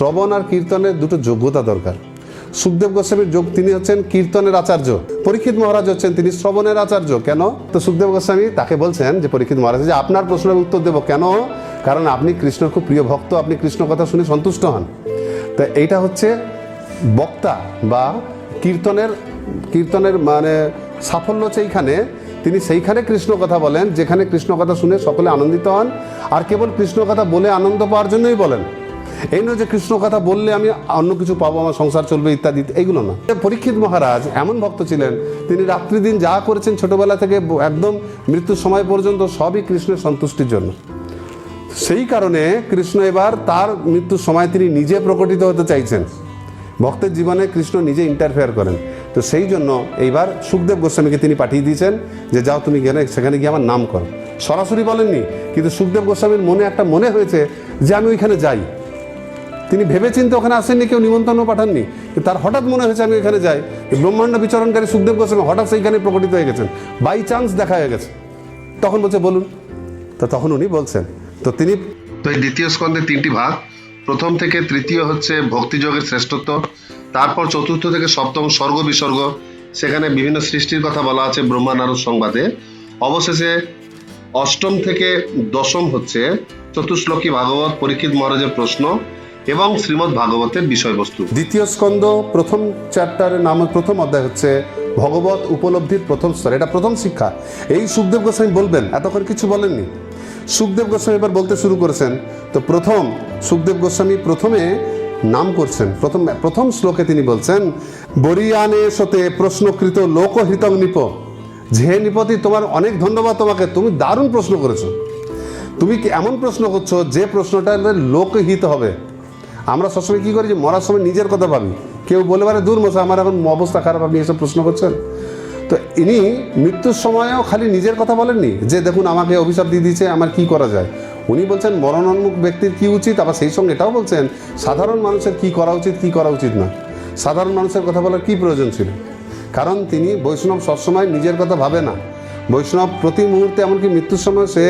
শ্রবণ আর কীর্তনের দুটো যোগ্যতা দরকার। সুখদেব গোস্বামীর যোগ, তিনি হচ্ছেন কীর্তনের আচার্য, পরীক্ষিত মহারাজ হচ্ছেন তিনি শ্রবণের আচার্য। কেন? তো সুখদেব গোস্বামী তাকে বলছেন যে পরীক্ষিত মহারাজ, যে আপনার প্রশ্নের উত্তর দেব কেন, কারণ আপনি কৃষ্ণর খুব প্রিয় ভক্ত, আপনি কৃষ্ণ কথা শুনে সন্তুষ্ট হন। তা এইটা হচ্ছে বক্তা বা কীর্তনের মানে সাফল্য হচ্ছে এইখানে, তিনি সেইখানে কৃষ্ণ কথা বলেন যেখানে কৃষ্ণ কথা শুনে সকলে আনন্দিত হন, আর কেবল কৃষ্ণ কথা বলে আনন্দ পাওয়ার জন্যই বলেন। এই নয় যে কৃষ্ণ কথা বললে আমি অন্য কিছু পাবো, আমার সংসার চলবে ইত্যাদি, এইগুলো না। পরীক্ষিত মহারাজ এমন ভক্ত ছিলেন, তিনি রাত্রি দিন যা করেছেন ছোটবেলা থেকে একদম মৃত্যুর সময় পর্যন্ত সবই কৃষ্ণের সন্তুষ্টির জন্য। সেই কারণে কৃষ্ণ এবার তার মৃত্যুর সময় তিনি নিজে প্রকটিত হতে চাইছেন। ভক্তের জীবনে কৃষ্ণ নিজে ইন্টারফেয়ার করেন। তো সেই জন্য এইবার সুখদেব গোস্বামীকে তিনি পাঠিয়ে দিয়েছেন যে যাও তুমি গেলে সেখানে গিয়ে আমার নাম করো। সরাসরি বলেননি, কিন্তু সুখদেব গোস্বামীর মনে একটা মনে হয়েছে যে আমি ওইখানে যাই। তিনি ভেবেচিন্তে ওখানে আসেননি, কেউ নিমন্ত্রণও পাঠাননি, তার হঠাৎ মনে হয়েছে আমি এখানে যাই। ব্রহ্মাণ্ড বিচরণকারী সুখদেব গোস্বামী হঠাৎ সেইখানে প্রকটিত হয়ে গেছেন, বাই চান্স দেখা হয়ে গেছে। তখন বলছে বলুন, তো তখন উনি বলছেন, তো তিনি তো এই দ্বিতীয় স্কন্ধে তিনটি ভাগ, প্রথম থেকে তৃতীয় হচ্ছে ভক্তিযোগের শ্রেষ্ঠত্ব, তারপর চতুর্থ থেকে সপ্তম স্বর্গ বিসর্গ, সেখানে বিভিন্ন সৃষ্টির কথা বলা আছে ব্রহ্মা নারদ সংবাদে। অবশেষে অষ্টম থেকে দশম হচ্ছে চতুশ্লোকী ভাগবত, পরীক্ষিত মহারাজের প্রশ্ন এবং শ্রীমদ্ ভাগবতের বিষয়বস্তু। দ্বিতীয় স্কন্ধ প্রথম চ্যাপ্টারের নাম, প্রথম অধ্যায় হচ্ছে ভগবত উপলব্ধির প্রথম স্তর, এটা প্রথম শিক্ষা। এই সুখদেব গোস্বামী বলবেন, এতক্ষণ কিছু বলেননি। সুখদেব গোস্বামী এবার বলতে শুরু করেছেন। তো প্রথম সুখদেব গোস্বামী প্রথমে নাম করছেন, প্রথম শ্লোকে তিনি বলছেন, বরিয়ানে সতে প্রশ্নকৃত লোকহিতং নিপ, যে নিপতি তোমার অনেক ধন্যবাদ তোমাকে, তুমি দারুণ প্রশ্ন করেছো। তুমি কি এমন প্রশ্ন করছো যে প্রশ্নটা লোকহিত হবে। আমরা সবসময় কী করি, যে মরার সময় নিজের কথা ভাবি, কেউ বলে পারে দূর মশা আমার এখন অবস্থা খারাপ, আপনি এসব প্রশ্ন করছেন। তো ইনি মৃত্যুর সময়ও খালি নিজের কথা বলেননি যে দেখুন আমাকে অভিশাপ দিয়ে দিয়েছে, আমার কি করা যায়। উনি বলছেন মরণোন্মুখ ব্যক্তির কি উচিত, আবার সেই সঙ্গে এটাও বলছেন সাধারণ মানুষের কি করা উচিত, কি করা উচিত না। সাধারণ মানুষের কথা বলার কি প্রয়োজন ছিল, কারণ তিনি বৈষ্ণব সবসময় নিজের কথা ভাবে না। বৈষ্ণব প্রতি মুহূর্তে, এমনকি মৃত্যুর সময় সে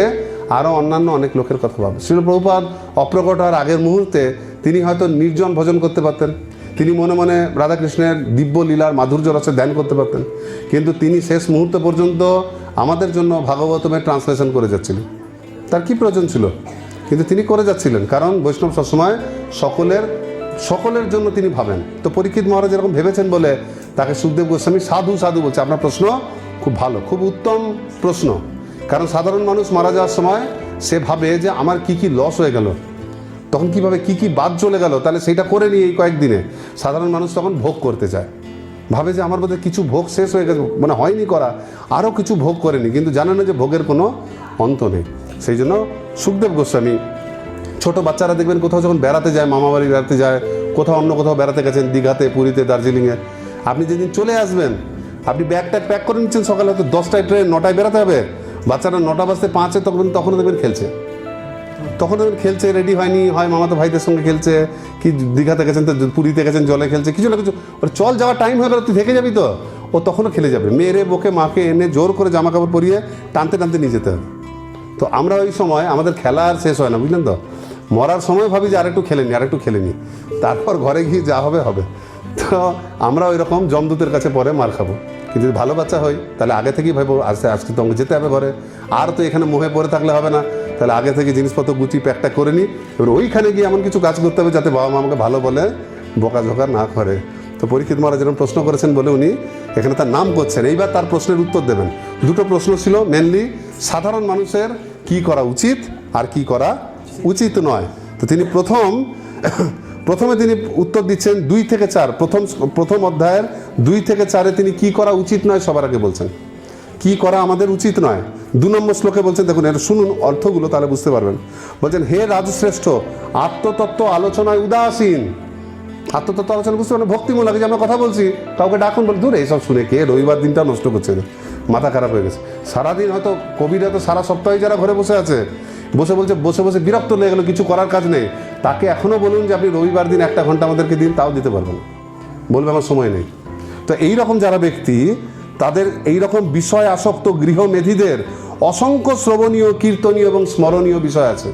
আরও অন্যান্য অনেক লোকের কথা ভাবে। শ্রীল প্রভুপাদ অপ্রকট হওয়ার আগের মুহূর্তে তিনি হয়তো নির্জন ভজন করতে পারতেন, তিনি মনে মনে রাধাকৃষ্ণের দিব্য লীলার মাধুর্য রসে ধ্যান করতে পারতেন, কিন্তু তিনি শেষ মুহূর্ত পর্যন্ত আমাদের জন্য ভাগবতমের ট্রান্সলেশন করে যাচ্ছিলেন। তার কি প্রয়োজন ছিল, কিন্তু তিনি করে যাচ্ছিলেন, কারণ বৈষ্ণব সবসময় সকলের জন্য তিনি ভাবেন। তো পরীক্ষিত মহারাজ এরকম ভেবেছেন বলে তাকে সুখদেব গোস্বামী সাধু সাধু বলছে। আপনার প্রশ্ন খুব ভালো, খুব উত্তম প্রশ্ন। কারণ সাধারণ মানুষ মারা যাওয়ার সময় সে ভাবে যে আমার কি কি লস হয়ে গেল, তখন কীভাবে কি কি বাদ চলে গেল, তাহলে সেইটা করে নিয়ে এই কয়েকদিনে সাধারণ মানুষ তখন ভোগ করতে চায়, ভাবে যে আমার বোধ কিছু ভোগ শেষ হয়ে গেছে, মানে হয়নি করা, আরও কিছু ভোগ করেনি, কিন্তু জানে না যে ভোগের কোনো অন্ত নেই। সেই জন্য সুখদেব গোস্বামী, ছোট বাচ্চারা দেখবেন কোথাও যখন বেড়াতে যায়, মামা বাড়ি বেড়াতে যায়, কোথাও অন্য কোথাও বেড়াতে গেছেন, দীঘাতে, পুরীতে, দার্জিলিংয়ে, আপনি যেদিন চলে আসবেন আপনি ব্যাগটা প্যাক করে নিচ্ছেন, সকালে হয়তো 10টায় ট্রেন, 9টায় বেড়াতে হবে, বাচ্চারা 9টা বাজতে 5-এ তখন দেখবেন খেলছে, রেডি হয়নি, হয় মামাতো ভাইদের সঙ্গে খেলছে, কি দীঘাতে গেছেন তো পুরীতে গেছেন জলে খেলছে, কিছু না কিছু। ওর চল যাওয়ার টাইম হয়ে গেল, তুই থেকে যাবি তো, ও তখনও খেলে যাবে। মেয়েরে বকে মাকে এনে জোর করে জামা কাপড় পরিয়ে টানতে টানতে নিয়ে যেতে হবে। তো আমরা ওই সময় আমাদের খেলা আর শেষ হয় না, বুঝলেন তো। মরার সময় ভাবি যে আরেকটু খেলে নি, তারপর ঘরে গিয়ে যা হবে হবে। তো আমরা ওই রকম জমদূতের কাছে পরে মার খাবো। কিন্তু যদি ভালো বাচ্চা হয় তাহলে আগে থেকেই ভাবো আজকে তো আমাকে যেতে হবে ঘরে, আর তো এখানে মোহে পড়ে থাকলে হবে না, তাহলে আগে থেকে জিনিসপত্র গুছিয়ে প্যাকটা করে নিই। এবার ওইখানে গিয়ে এমন কিছু কাজ করতে হবে যাতে বাবা মা আমাকে ভালো বলে, বকাঝকা না করে। তো পরীক্ষিত মহারাজ যেরকম প্রশ্ন করেছেন বলে উনি এখানে তার নাম করছেন। এইবার তার প্রশ্নের উত্তর দেবেন। দুটো প্রশ্ন ছিল মেনলি, সাধারণ মানুষের কি করা উচিত আর কি করা উচিত নয়। তো তিনি প্রথমে তিনি উত্তর দিচ্ছেন 2 থেকে 4, প্রথম অধ্যায়ের 2 থেকে 4-এ তিনি কি করা উচিত নয় সবার আগে বলছেন, কি করা আমাদের উচিত নয়। 2 নম্বর শ্লোকে বলছেন, দেখুন এটা শুনুন অর্থগুলো, তাহলে বুঝতে পারবেন। বলছেন, হে রাজশ্রেষ্ঠ, আত্মতত্ত্ব আলোচনায় উদাসীন। আত্মতত্ত্ব আলোচনা বুঝতে পারেন, ভক্তিমূলক, যে আমরা কথা বলছি, কাউকে ডাকুন, বলে দূরে এইসব শুনে কে রবিবার দিনটা নষ্ট করছে, মাথা খারাপ হয়ে গেছে। সারাদিন হয়তো কবিরা তো সারা সপ্তাহে যারা ঘরে বসে আছে, বসে বিরক্ত লেগে গেলো, কিছু করার কাজ নেই, তাকে এখনও বলুন যে আপনি রবিবার দিন 1 ঘন্টা আমাদেরকে দিন, তাও দিতে পারবেন না, বলবে আমার সময় নেই। তো এইরকম যারা ব্যক্তি, তাদের এইরকম বিষয় আসক্ত গৃহমেধীদের অসংখ্য শ্রবণীয়, কীর্তনীয় এবং স্মরণীয় বিষয় আছে।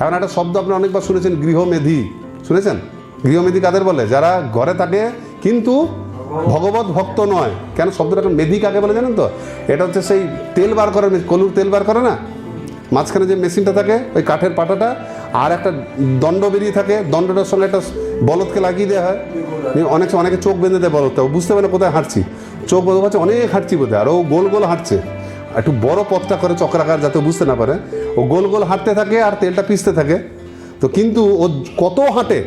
এখন একটা শব্দ আপনারা অনেকবার শুনেছেন, গৃহমেধী, শুনেছেন? গৃহমেধি কাদের বলে? যারা ঘরে থাকে কিন্তু ভগবত ভক্ত নয়। কেন শব্দটা মেধি কাকে বলে জানেন তো? এটা হচ্ছে সেই তেল বার করে, কলুর তেল বার করে না, মাঝখানে যে মেশিনটা থাকে, ওই কাঠের পাটাটা, আর একটা দণ্ড বেরিয়ে থাকে, দণ্ডটার সঙ্গে একটা বলদকে লাগিয়ে দেওয়া হয়। অনেকে চোখ বেঁধে দেয় বলদটা, ও বুঝতে পারে না কোথায় হাঁটছি, চোখ বোধ হচ্ছে অনেক হাঁটছি বোধ হয়, আর ও গোল গোল হাঁটছে, একটু বড় পথটা করে চক্রাকার, যাতে বুঝতে না পারে। ও গোল গোল হাঁটতে থাকে আর তেলটা পিষতে থাকে। তো কিন্তু ও কত হাঁটে,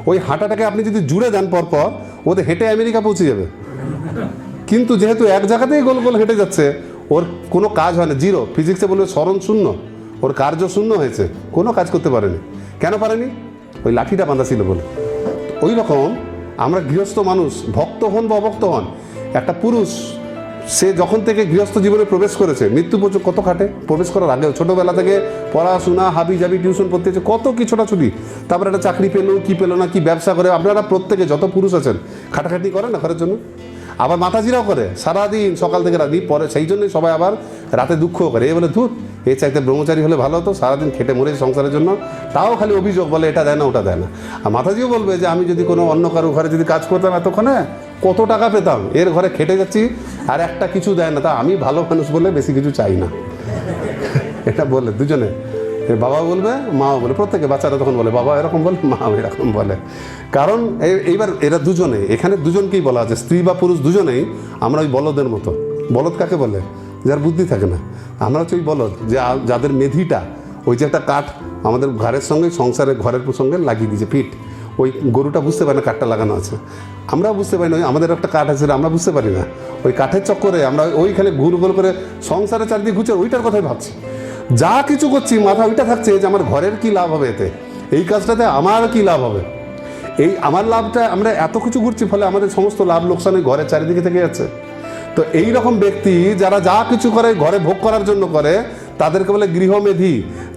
ওই হাঁটাটাকে আপনি যদি জুড়ে দেন পরপর, ওতে হেঁটে আমেরিকা পৌঁছে যাবে। কিন্তু যেহেতু এক জায়গাতেই গোল গোল হেঁটে যাচ্ছে, ওর কোনো কাজ হয় না, জিরো। ফিজিক্সে বলবে স্মরণ শূন্য, ওর কার্য শূন্য হয়েছে, কোনো কাজ করতে পারেনি। কেন পারেনি? ওই লাঠিটা বাঁধা ছিল বলে। ওই রকম আমরা গৃহস্থ মানুষ, ভক্ত হন বা অভক্ত হন, একটা পুরুষ সে যখন থেকে গৃহস্থ জীবনে প্রবেশ করেছে, মৃত্যু পর্যন্ত কত খাটে। প্রবেশ করার আগেও ছোটোবেলা থেকে পড়াশোনা, হাবি জাবি, টিউশন পড়তে হচ্ছে, কত কি ছোটাছুটি, তারপরে একটা চাকরি পেলো কি পেলো না, কি ব্যবসা করে। আপনারা প্রত্যেকে যত পুরুষ আছেন খাটাখাটি করেন না ঘরের জন্য, আবার মাথাজিরাও করে সারাদিন সকাল থেকে রাত পরে। সেই জন্যই সবাই আবার রাতে দুঃখও করে, এ বলে ধুর, এ চাইতে ব্রহ্মচারী হলে ভালো হতো, সারাদিন খেটে মরে সংসারের জন্য, তাও খালি অভিযোগ বলে এটা দেয় না ওটা দেয় না। আর মাথাজিও বলবে যে আমি যদি কোনো অন্য কারো ঘরে যদি কাজ করতাম এতক্ষণে কত টাকা পেতাম, এর ঘরে খেটে যাচ্ছি আর একটা কিছু দেয় না, তা আমি ভালো মানুষ বলে বেশি কিছু চাই না। এটা বলে দুজনে, বাবা বলবে মাও বলে, প্রত্যেকে বাচ্চারা তখন বলে বাবা এরকম বলে, মা এরকম বলে। কারণ এইবার এরা দুজনে, এখানে দুজনকেই বলা আছে, স্ত্রী বা পুরুষ দুজনেই আমরা ওই বলদের মতো। বলদ কাকে বলে? যার বুদ্ধি থাকে না। আমরা হচ্ছে ওই বলদ, যে যাদের মেধিটা, ওই যে একটা কাঠ আমাদের ঘরের সঙ্গে, সংসারের ঘরের সঙ্গে লাগিয়ে দিয়েছে ফিট, ওই গরুটা বুঝতে পারে না কাঠটা লাগানো আছে, আমরাও বুঝতে পারি না আমাদের একটা কাঠ আছে, আমরা বুঝতে পারি না। ওই কাঠের চক্করে আমরা ওইখানে ঘুর ঘুর করে সংসারের চারদিকে ঘুরছে, ওইটার কথাই ভাবছি, যা কিছু করছি মাথা ওইটা থাকছে যে আমার ঘরের কি লাভ হবে এতে, এই কাজটাতে আমার কি লাভ হবে, এই আমার লাভটা, আমরা এত কিছু ঘুরছি, ফলে আমাদের সমস্ত লাভ লোকসান ওই ঘরের চারিদিকে থেকে যাচ্ছে। তো এই রকম ব্যক্তি যারা যা কিছু করে ঘরে ভোগ করার জন্য করে, তাদেরকে বলে গৃহমেধি।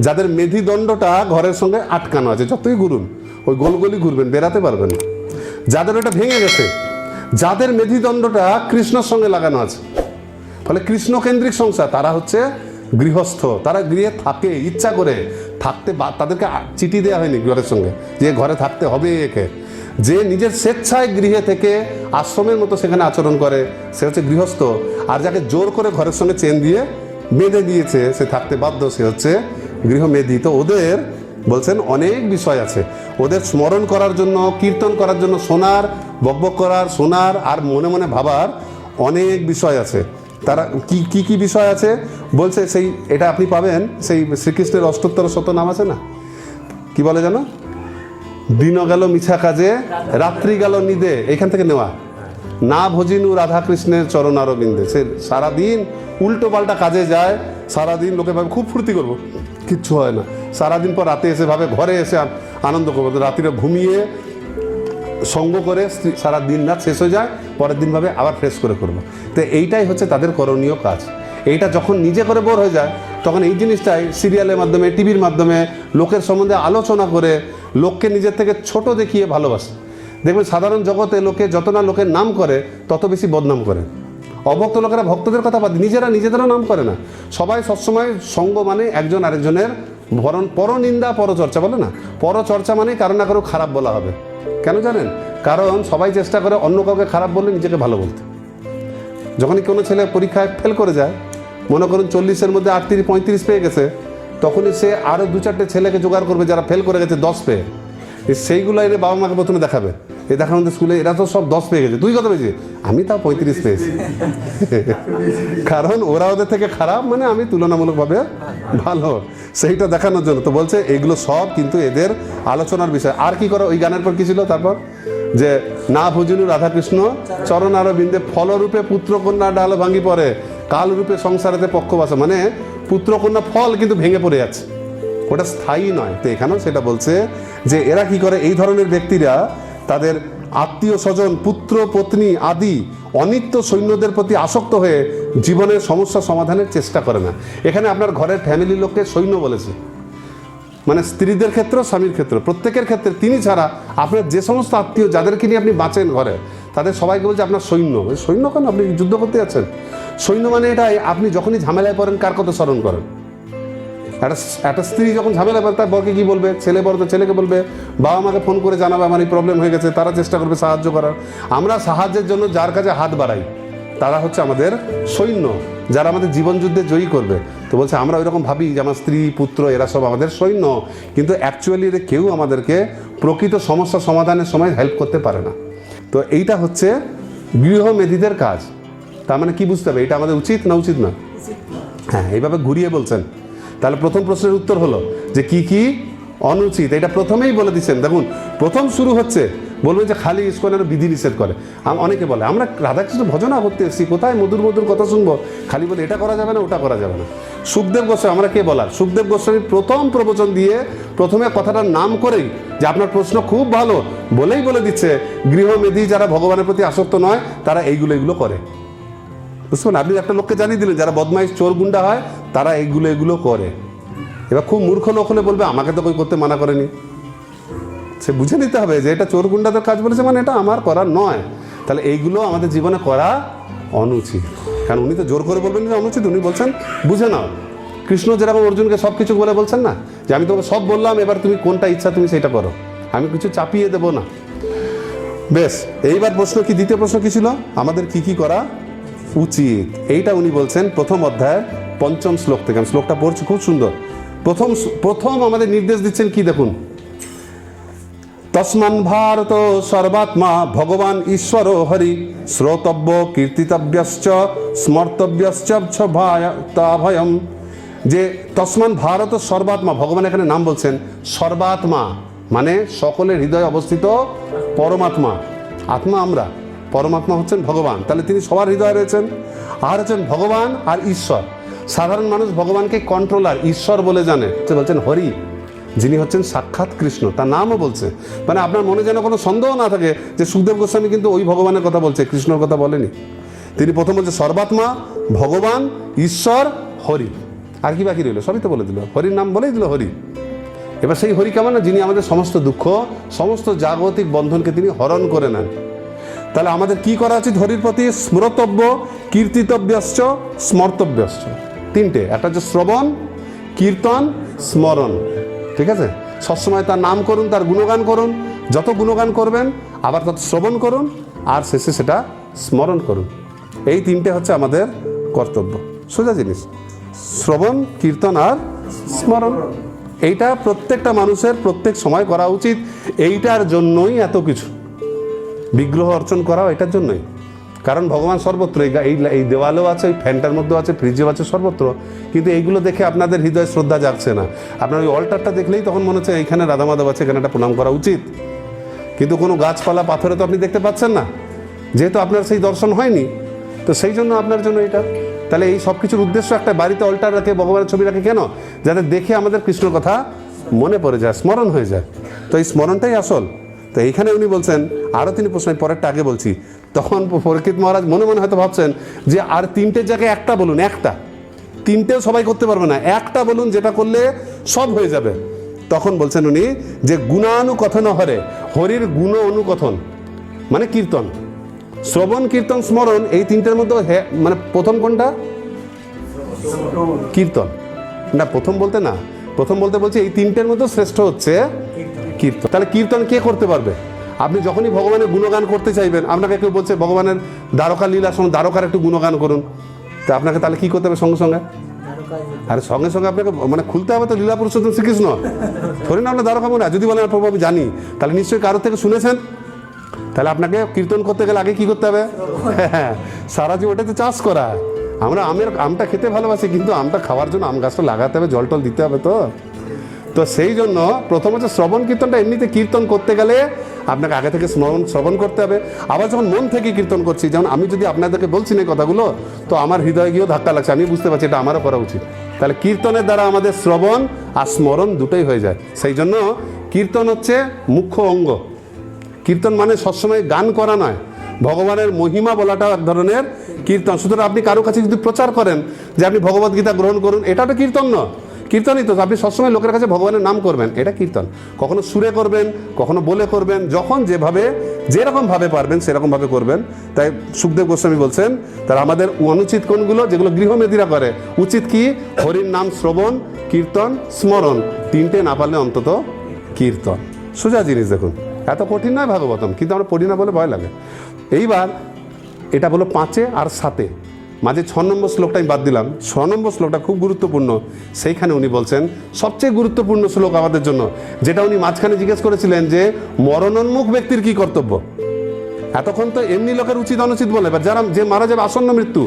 যাদের মেধি দণ্ডটা ঘরের সঙ্গে আটকানো আছে, যতই ঘুরুন ওই গোলগলি ঘুরবেন, বেরাতে পারবেন না। যাদের ওটা ভেঙে গেছে, যাদের মেধিদণ্ডটা কৃষ্ণর সঙ্গে লাগানো আছে, ফলে কৃষ্ণকেন্দ্রিক সংসার, তারা হচ্ছে গৃহস্থ, তারা গৃহে থাকে ইচ্ছা করে থাকতে, তাদেরকে চিঠি দেওয়া হয়নি ঘরের সঙ্গে যে ঘরে থাকতে হবে একে। যে নিজের স্বেচ্ছায় গৃহে থেকে আশ্রমের মতো সেখানে আচরণ করে, সে হচ্ছে গৃহস্থ। আর যাকে জোর করে ঘরের সঙ্গে চেন দিয়ে বেঁধে দিয়েছে, সে থাকতে বাধ্য, সে হচ্ছে গৃহমেধি। তো ওদের বলছেন অনেক বিষয় আছে, ওদের স্মরণ করার জন্য, কীর্তন করার জন্য, শোনার, বকবক করার, শোনার আর মনে মনে ভাবার অনেক বিষয় আছে। তারা কি বিষয় আছে বলছে, সেই এটা আপনি পাবেন সেই শ্রীকৃষ্ণের 78 নাম আছে না, কি বলে জানো? দিন গেল মিছা কাজে, রাত্রি গেল নিদে, এখান থেকে নেওয়া। না ভজিনু রাধা কৃষ্ণের চরণ আরবিন্দে। সে সারাদিন উল্টো পাল্টা কাজে যায়, সারাদিন লোকে ভাবে খুব ফুর্তি করবো, কিচ্ছু হয় না। সারাদিন পর রাতে এসে ভাবে ঘরে এসে আনন্দ করবো, রাত্রিরে ঘুমিয়ে সঙ্গ করে সারা দিন রাত শেষ হয়ে যায়, পরের দিন ভাবে আবার ফ্রেশ করে করবো। তো এইটাই হচ্ছে তাদের করণীয় কাজ। এইটা যখন নিজে করে বোর হয়ে যায়, তখন এই জিনিসটাই সিরিয়ালের মাধ্যমে, টিভির মাধ্যমে লোকের সম্বন্ধে আলোচনা করে লোককে নিজের থেকে ছোট দেখিয়ে ভালোবাসে। দেখবেন সাধারণ জগতে লোকে যত না লোকের নাম করে, তত বেশি বদনাম করে। অভক্ত লোকেরা ভক্তদের কথা বাদ, নিজেদেরও নাম করে না। সবাই সবসময় সঙ্গ মানে একজন আরেকজনের পরনিন্দা, পরচর্চা বলে না, পরচর্চা মানে কারো না কারো খারাপ বলা হবে। কেন জানেন? কারণ সবাই চেষ্টা করে অন্য কাউকে খারাপ বললে নিজেকে ভালো বলতে। যখনই কোনো ছেলে পরীক্ষায় ফেল করে যায়, মনে করুন 40-এর মধ্যে 38-35 পেয়ে গেছে, তখনই সে আরও 2-4টে ছেলেকে জোগাড় করবে যারা ফেল করে গেছে 10 পেয়ে। সেইগুলো এনে বাবা মাকে প্রথমে দেখাবে, এই দেখা আমাদের স্কুলে এরা তো সব 10 পেয়ে গেছে, তুই কত পেয়েছিস? আমি তাও 35 পেয়েছি। কারণ ওরা ওদের থেকে খারাপ, মানে আমি তুলনামূলকভাবে ভালো, সেইটা দেখানোর জন্য। তো বলছে এগুলো সব কিন্তু এদের আলোচনার বিষয়। আর কি করো, ওই গানের পর কি ছিল তারপর, যে না ভজিনু রাধাকৃষ্ণ চরণ আরবিন্দে, ফলরূপে পুত্রকন্যা ডাল ভাঙি পড়ে, কালরূপে সংসারেতে পক্ষবাসা। মানে পুত্রকন্যা ফল কিন্তু ভেঙে পড়ে যাচ্ছে, ওটা স্থায়ী নয়। তো এখানেও সেটা বলছে যে এরা কি করে, এই ধরনের ব্যক্তিরা তাদের আত্মীয় স্বজন, পুত্র পত্নী আদি অনিত্য সৈন্যদের প্রতি আসক্ত হয়ে জীবনের সমস্যা সমাধানের চেষ্টা করে না। এখানে আপনার ঘরের ফ্যামিলির লোককে সৈন্য বলেছে, মানে স্ত্রীদের ক্ষেত্রে, স্বামীর ক্ষেত্রে, প্রত্যেকের ক্ষেত্রে। তিনি ছাড়া আপনার যে সমস্ত আত্মীয় যাদেরকে নিয়ে আপনি বাঁচেন ঘরে, তাদের সবাইকে বলছে আপনার সৈন্য। সৈন্য কেন? আপনি যুদ্ধ করতে যাচ্ছেন। সৈন্য মানে এটাই, আপনি যখনই ঝামেলায় পড়েন কার কথা স্মরণ করেন? একটা স্ত্রী যখন ঝামেলা পাবে তার বরকে কি বলবে, ছেলে বড় তো ছেলেকে বলবে, বাবা মাকে ফোন করে জানাবে আমার এই প্রবলেম হয়ে গেছে, তারা চেষ্টা করবে সাহায্য করার। আমরা সাহায্যের জন্য যার কাছে হাত বাড়াই তারা হচ্ছে আমাদের সৈন্য, যারা আমাদের জীবন যুদ্ধে জয়ী করবে। তো বলছে আমরা ওই রকম ভাবি যে আমার স্ত্রী পুত্র এরা সব আমাদের সৈন্য, কিন্তু অ্যাকচুয়ালি কেউ আমাদেরকে প্রকৃত সমস্যা সমাধানের সময় হেল্প করতে পারে না। তো এইটা হচ্ছে গৃহমেধিদের কাজ। তার মানে কি বুঝতে হবে, এটা আমাদের উচিত না উচিত না? হ্যাঁ, এইভাবে ঘুরিয়ে বলছেন। তাহলে প্রথম প্রশ্নের উত্তর হলো যে কি কি অনুচিত, এটা প্রথমেই বলে দিচ্ছেন। দেখুন, প্রথম শুরু হচ্ছে বলবেন যে খালি ইস্কনের বিধি নিষেধ করে। অনেকে বলে আমরা রাধাকৃষ্ণ ভজনা করতে এসেছি, কোথায় মধুর মধুর কথা শুনবো, খালি বলে এটা করা যাবে না ওটা করা যাবে না। সুখদেব গোস্বামী, আমরা কে বলার, সুখদেব গোস্বামী প্রথম প্রবচন দিয়ে প্রথমে কথাটার নাম করেই যে আপনার প্রশ্ন খুব ভালো বলেই বলে দিচ্ছে গৃহমেধি যারা ভগবানের প্রতি আসক্ত নয় তারা এইগুলো করে। বুঝতে পারলেন? আপনি একটা লোককে জানিয়ে দিলেন যারা বদমাইশ চোর গুন্ডা হয় তারা এইগুলো করে। এবার খুব মূর্খ লোক হলে বলবে আমাকে তো কই করতে মানা করেনি। সে বুঝে নিতে হবে যে এটা চোর গুন্ডাদের কাজ বলেছে, মানে এটা আমার করার নয়। তাহলে এইগুলো আমাদের জীবনে করা অনুচিত। কারণ উনি তো জোর করে বলবেন যে অনুচিত, উনি বলছেন বুঝে নাও। কৃষ্ণ যেরকম অর্জুনকে সব কিছু বলে বলছেন না যে আমি তোমাকে সব বললাম, এবার তুমি কোনটা ইচ্ছা তুমি সেটা করো, আমি কিছু চাপিয়ে দেবো না। বেশ, এইবার প্রশ্ন কি, দ্বিতীয় প্রশ্ন কি ছিল, আমাদের কি কি করা উচিত, এইটা উনি বলছেন প্রথম অধ্যায়ের 5ম শ্লোক থেকে। আমি শ্লোকটা পড়ছি, খুব সুন্দর। প্রথম আমাদের নির্দেশ দিচ্ছেন কি দেখুন, তস্মান ভারত সর্বাত্মা ভগবান ঈশ্বর হরি শ্রোতব্য কীর্তিতব্যশ্চ স্মর্তব্যশ্চ ভয়ম। যে তস্মান ভারত সর্বাত্মা, ভগবান এখানে নাম বলছেন সর্বাত্মা, মানে সকলের হৃদয়ে অবস্থিত পরমাত্মা। আত্মা আমরা, পরমাত্মা হচ্ছেন ভগবান, তাহলে তিনি সবার হৃদয়ে রয়েছেন। আর হচ্ছেন ভগবান আর ঈশ্বর। সাধারণ মানুষ ভগবানকে কন্ট্রোলার ঈশ্বর বলে জানে, বলছেন হরি, যিনি হচ্ছেন সাক্ষাৎ কৃষ্ণ, তার নামও বলছে। মানে আপনার মনে যেন কোনো সন্দেহ না থাকে যে সুখদেব গোস্বামী কিন্তু ওই ভগবানের কথা বলছে, কৃষ্ণর কথা বলেনি। তিনি প্রথম বলছে সর্বাত্মা, ভগবান, ঈশ্বর, হরি। আর কি বাকি রইল, সবই তো বলে দিল, হরির নাম বলেই দিল হরি। এবার সেই হরি কেমন না, যিনি আমাদের সমস্ত দুঃখ সমস্ত জাগতিক বন্ধনকে তিনি হরণ করে নেন। তাহলে আমাদের কি করা উচিত হরির প্রতি, স্মরতব্য কীর্তিতব্যশ্চ স্মর্তব্যশ্চ। তিনটে, একটা হচ্ছে শ্রবণ, কীর্তন, স্মরণ। ঠিক আছে, সবসময় তার নাম করুন, তার গুণগান করুন, যত গুণগান করবেন আবার তত শ্রবণ করুন, আর শেষে সেটা স্মরণ করুন। এই তিনটে হচ্ছে আমাদের কর্তব্য, সোজা জিনিস, শ্রবণ, কীর্তন আর স্মরণ। এইটা প্রত্যেকটা মানুষের প্রত্যেক সময় করা উচিত। এইটার জন্যই এত কিছু, বিগ্রহ অর্চন করাও এটার জন্যই। কারণ ভগবান সর্বত্র, এই দেওয়ালেও আছে, এই ফ্যানটার মধ্যেও আছে, ফ্রিজেও আছে, সর্বত্র। কিন্তু এইগুলো দেখে আপনাদের হৃদয়ে শ্রদ্ধা জাগছে না। আপনার ওই অল্টারটা দেখলেই তখন মনে হচ্ছে এইখানে রাধা মাধব আছে, এখানে একটা প্রণাম করা উচিত। কিন্তু কোনো গাছপালা পাথরে তো আপনি দেখতে পাচ্ছেন না, যেহেতু আপনার সেই দর্শন হয়নি। তো সেই জন্য আপনার জন্য এটা। তাহলে এই সব কিছুর উদ্দেশ্য একটা, বাড়িতে অল্টার রাখে, ভগবানের ছবি রাখে কেন, যাতে দেখে আমাদের কৃষ্ণর কথা মনে পড়ে যায়, স্মরণ হয়ে যায়। তো এই স্মরণটাই আসল। তো এইখানে উনি বলছেন, আরও তিনি প্রশ্ন, পরেরটা আগে বলছি। তখন পরীক্ষিত মহারাজ মনে মনে হয়তো ভাবছেন যে আর তিনটের জায়গায় একটা বলুন, একটা, তিনটেও সবাই করতে পারবে না, একটা বলুন যেটা করলে সব হয়ে যাবে। তখন বলছেন উনি যে গুণানুকথন হরে, হরির গুণ অনুকথন মানে কীর্তন, শ্রবণ, কীর্তন, স্মরণ, এই তিনটের মধ্যে মানে প্রথম কোনটা, কীর্তন না, প্রথম বলতে না, প্রথম বলতে বলছি এই তিনটের মধ্যে শ্রেষ্ঠ হচ্ছে কীর্তন। তাহলে কীর্তন কে করতে পারবে? আপনি যখনই ভগবানের গুণগান করতে চাইবেন, আপনাকে কেউ বলছে ভগবানের দ্বারকা লীলার সময় দ্বারকার একটু গুণগান করুন, তা আপনাকে তাহলে কি করতে হবে সঙ্গে সঙ্গে? আর সঙ্গে সঙ্গে আপনাকে মানে খুলতে হবে তো লীলা পুরুষোত্তম শ্রীকৃষ্ণ, ধরে না আপনার দ্বারকা মনে। যদি বলেন প্রভু আমি জানি, তাহলে নিশ্চয়ই কারোর থেকে শুনেছেন। তাহলে আপনাকে কীর্তন করতে গেলে আগে কি করতে হবে? হ্যাঁ, সারা জীবন ওটাতে চাষ করা। আমরা আমটা খেতে ভালোবাসি, কিন্তু আমটা খাওয়ার জন্য আম গাছটা লাগাতে হবে, জল টল দিতে হবে। তো সেই জন্য প্রথম হচ্ছে শ্রবণ কীর্তনটা। এমনিতে কীর্তন করতে গেলে আপনাকে আগে থেকে শ্রবণ করতে হবে। আবার যখন মন থেকে কীর্তন করছি, যেমন আমি যদি আপনাদেরকে বলছি না কথাগুলো, তো আমার হৃদয়ে গিয়েও ধাক্কা লাগছে, আমি বুঝতে পারছি এটা আমারও করা উচিত। তাহলে কীর্তনের দ্বারা আমাদের শ্রবণ আর স্মরণ দুটোই হয়ে যায়। সেই জন্য কীর্তন হচ্ছে মুখ্য অঙ্গ। কীর্তন মানে সবসময় গান করা নয়, ভগবানের মহিমা বলাটা এক ধরনের কীর্তন। সুতরাং আপনি কারো কাছে যদি প্রচার করেন যে আপনি ভগবদ্গীতা গ্রহণ করুন, এটা তো কীর্তন নয়, কীর্তনই তো। আপনি সবসময় লোকের কাছে ভগবানের নাম করবেন, এটা কীর্তন। কখনো সুরে করবেন, কখনো বলে করবেন, যখন যেভাবে যেরকমভাবে পারবেন সেরকমভাবে করবেন। তাই সুখদেব গোস্বামী বলছেন তার আমাদের অনুচিত কোনগুলো, যেগুলো গৃহমেধিরা করে, উচিত কি? হরির নাম শ্রবণ, কীর্তন, স্মরণ, তিনটে না পারলে অন্তত কীর্তন। সোজা জিনিস দেখুন, এত কঠিন নয় ভাগবতম, কিন্তু আমরা পড়ি না বলে ভয় লাগে। এইবার এটা বলো 5 আর 7, মাঝে 6 নম্বর শ্লোকটা আমি বাদ দিলাম। 6 নম্বর শ্লোকটা খুব গুরুত্বপূর্ণ। সেইখানে উনি বলছেন সবচেয়ে গুরুত্বপূর্ণ শ্লোক আমাদের জন্য, যেটা উনি মাঝখানে জিজ্ঞেস করেছিলেন যে মরণোন্মুখ ব্যক্তির কি কর্তব্য। এতক্ষণ তো এমনি লোকের উচিত অনুচিত বলে, বা যারা যে মারা যাবে আসন্ন মৃত্যু,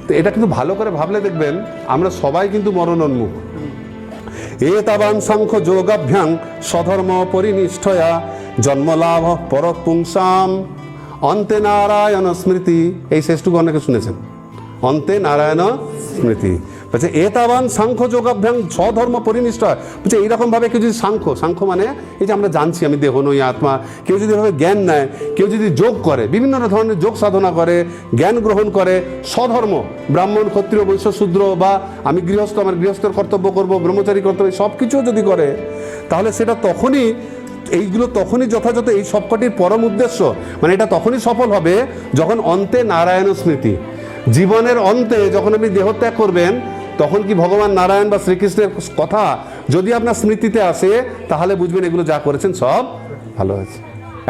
তো এটা কিন্তু ভালো করে ভাবলে দেখবেন আমরা সবাই কিন্তু মরণোন্মুখ। এতাবান সাংখ্য যোগাভ্যাং স্বধর্ম পরিনিষ্ঠয়া জন্মলাভ পরপুংসাম অন্তে নারায়ণ স্মৃতি। এই শেষটুকু অনেকে শুনেছেন, অন্তে নারায়ণ স্মৃতি। বলছে এতাবান সাংখ্য যোগাভ্যাং স্বধর্ম পরিনিষ্ঠ। বলছে এইরকমভাবে কেউ যদি সাংখ্য মানে এই যে আমরা জানছি আমি দেহ নই আত্মা, কেউ যদি এভাবে জ্ঞান নেয়, কেউ যদি যোগ করে, বিভিন্ন ধরনের যোগ সাধনা করে, জ্ঞান গ্রহণ করে, স্বধর্ম, ব্রাহ্মণ ক্ষত্রিয় বৈশ্য শূদ্র, বা আমি গৃহস্থ, আমার গৃহস্থের কর্তব্য করব, ব্রহ্মচারী কর্তব্য, সব কিছুও যদি করে, তাহলে সেটা তখনই, এইগুলো তখনই যথাযথ, এই সবকটির পরম উদ্দেশ্য মানে এটা তখনই সফল হবে যখন অন্তে নারায়ণ স্মৃতি। জীবনের অন্তে যখন আপনি দেহত্যাগ করবেন, তখন কি ভগবান নারায়ণ বা শ্রীকৃষ্ণের কথা যদি আপনার স্মৃতিতে আসে, তাহলে বুঝবেন এগুলো যা করেছেন সব ভালো আছে।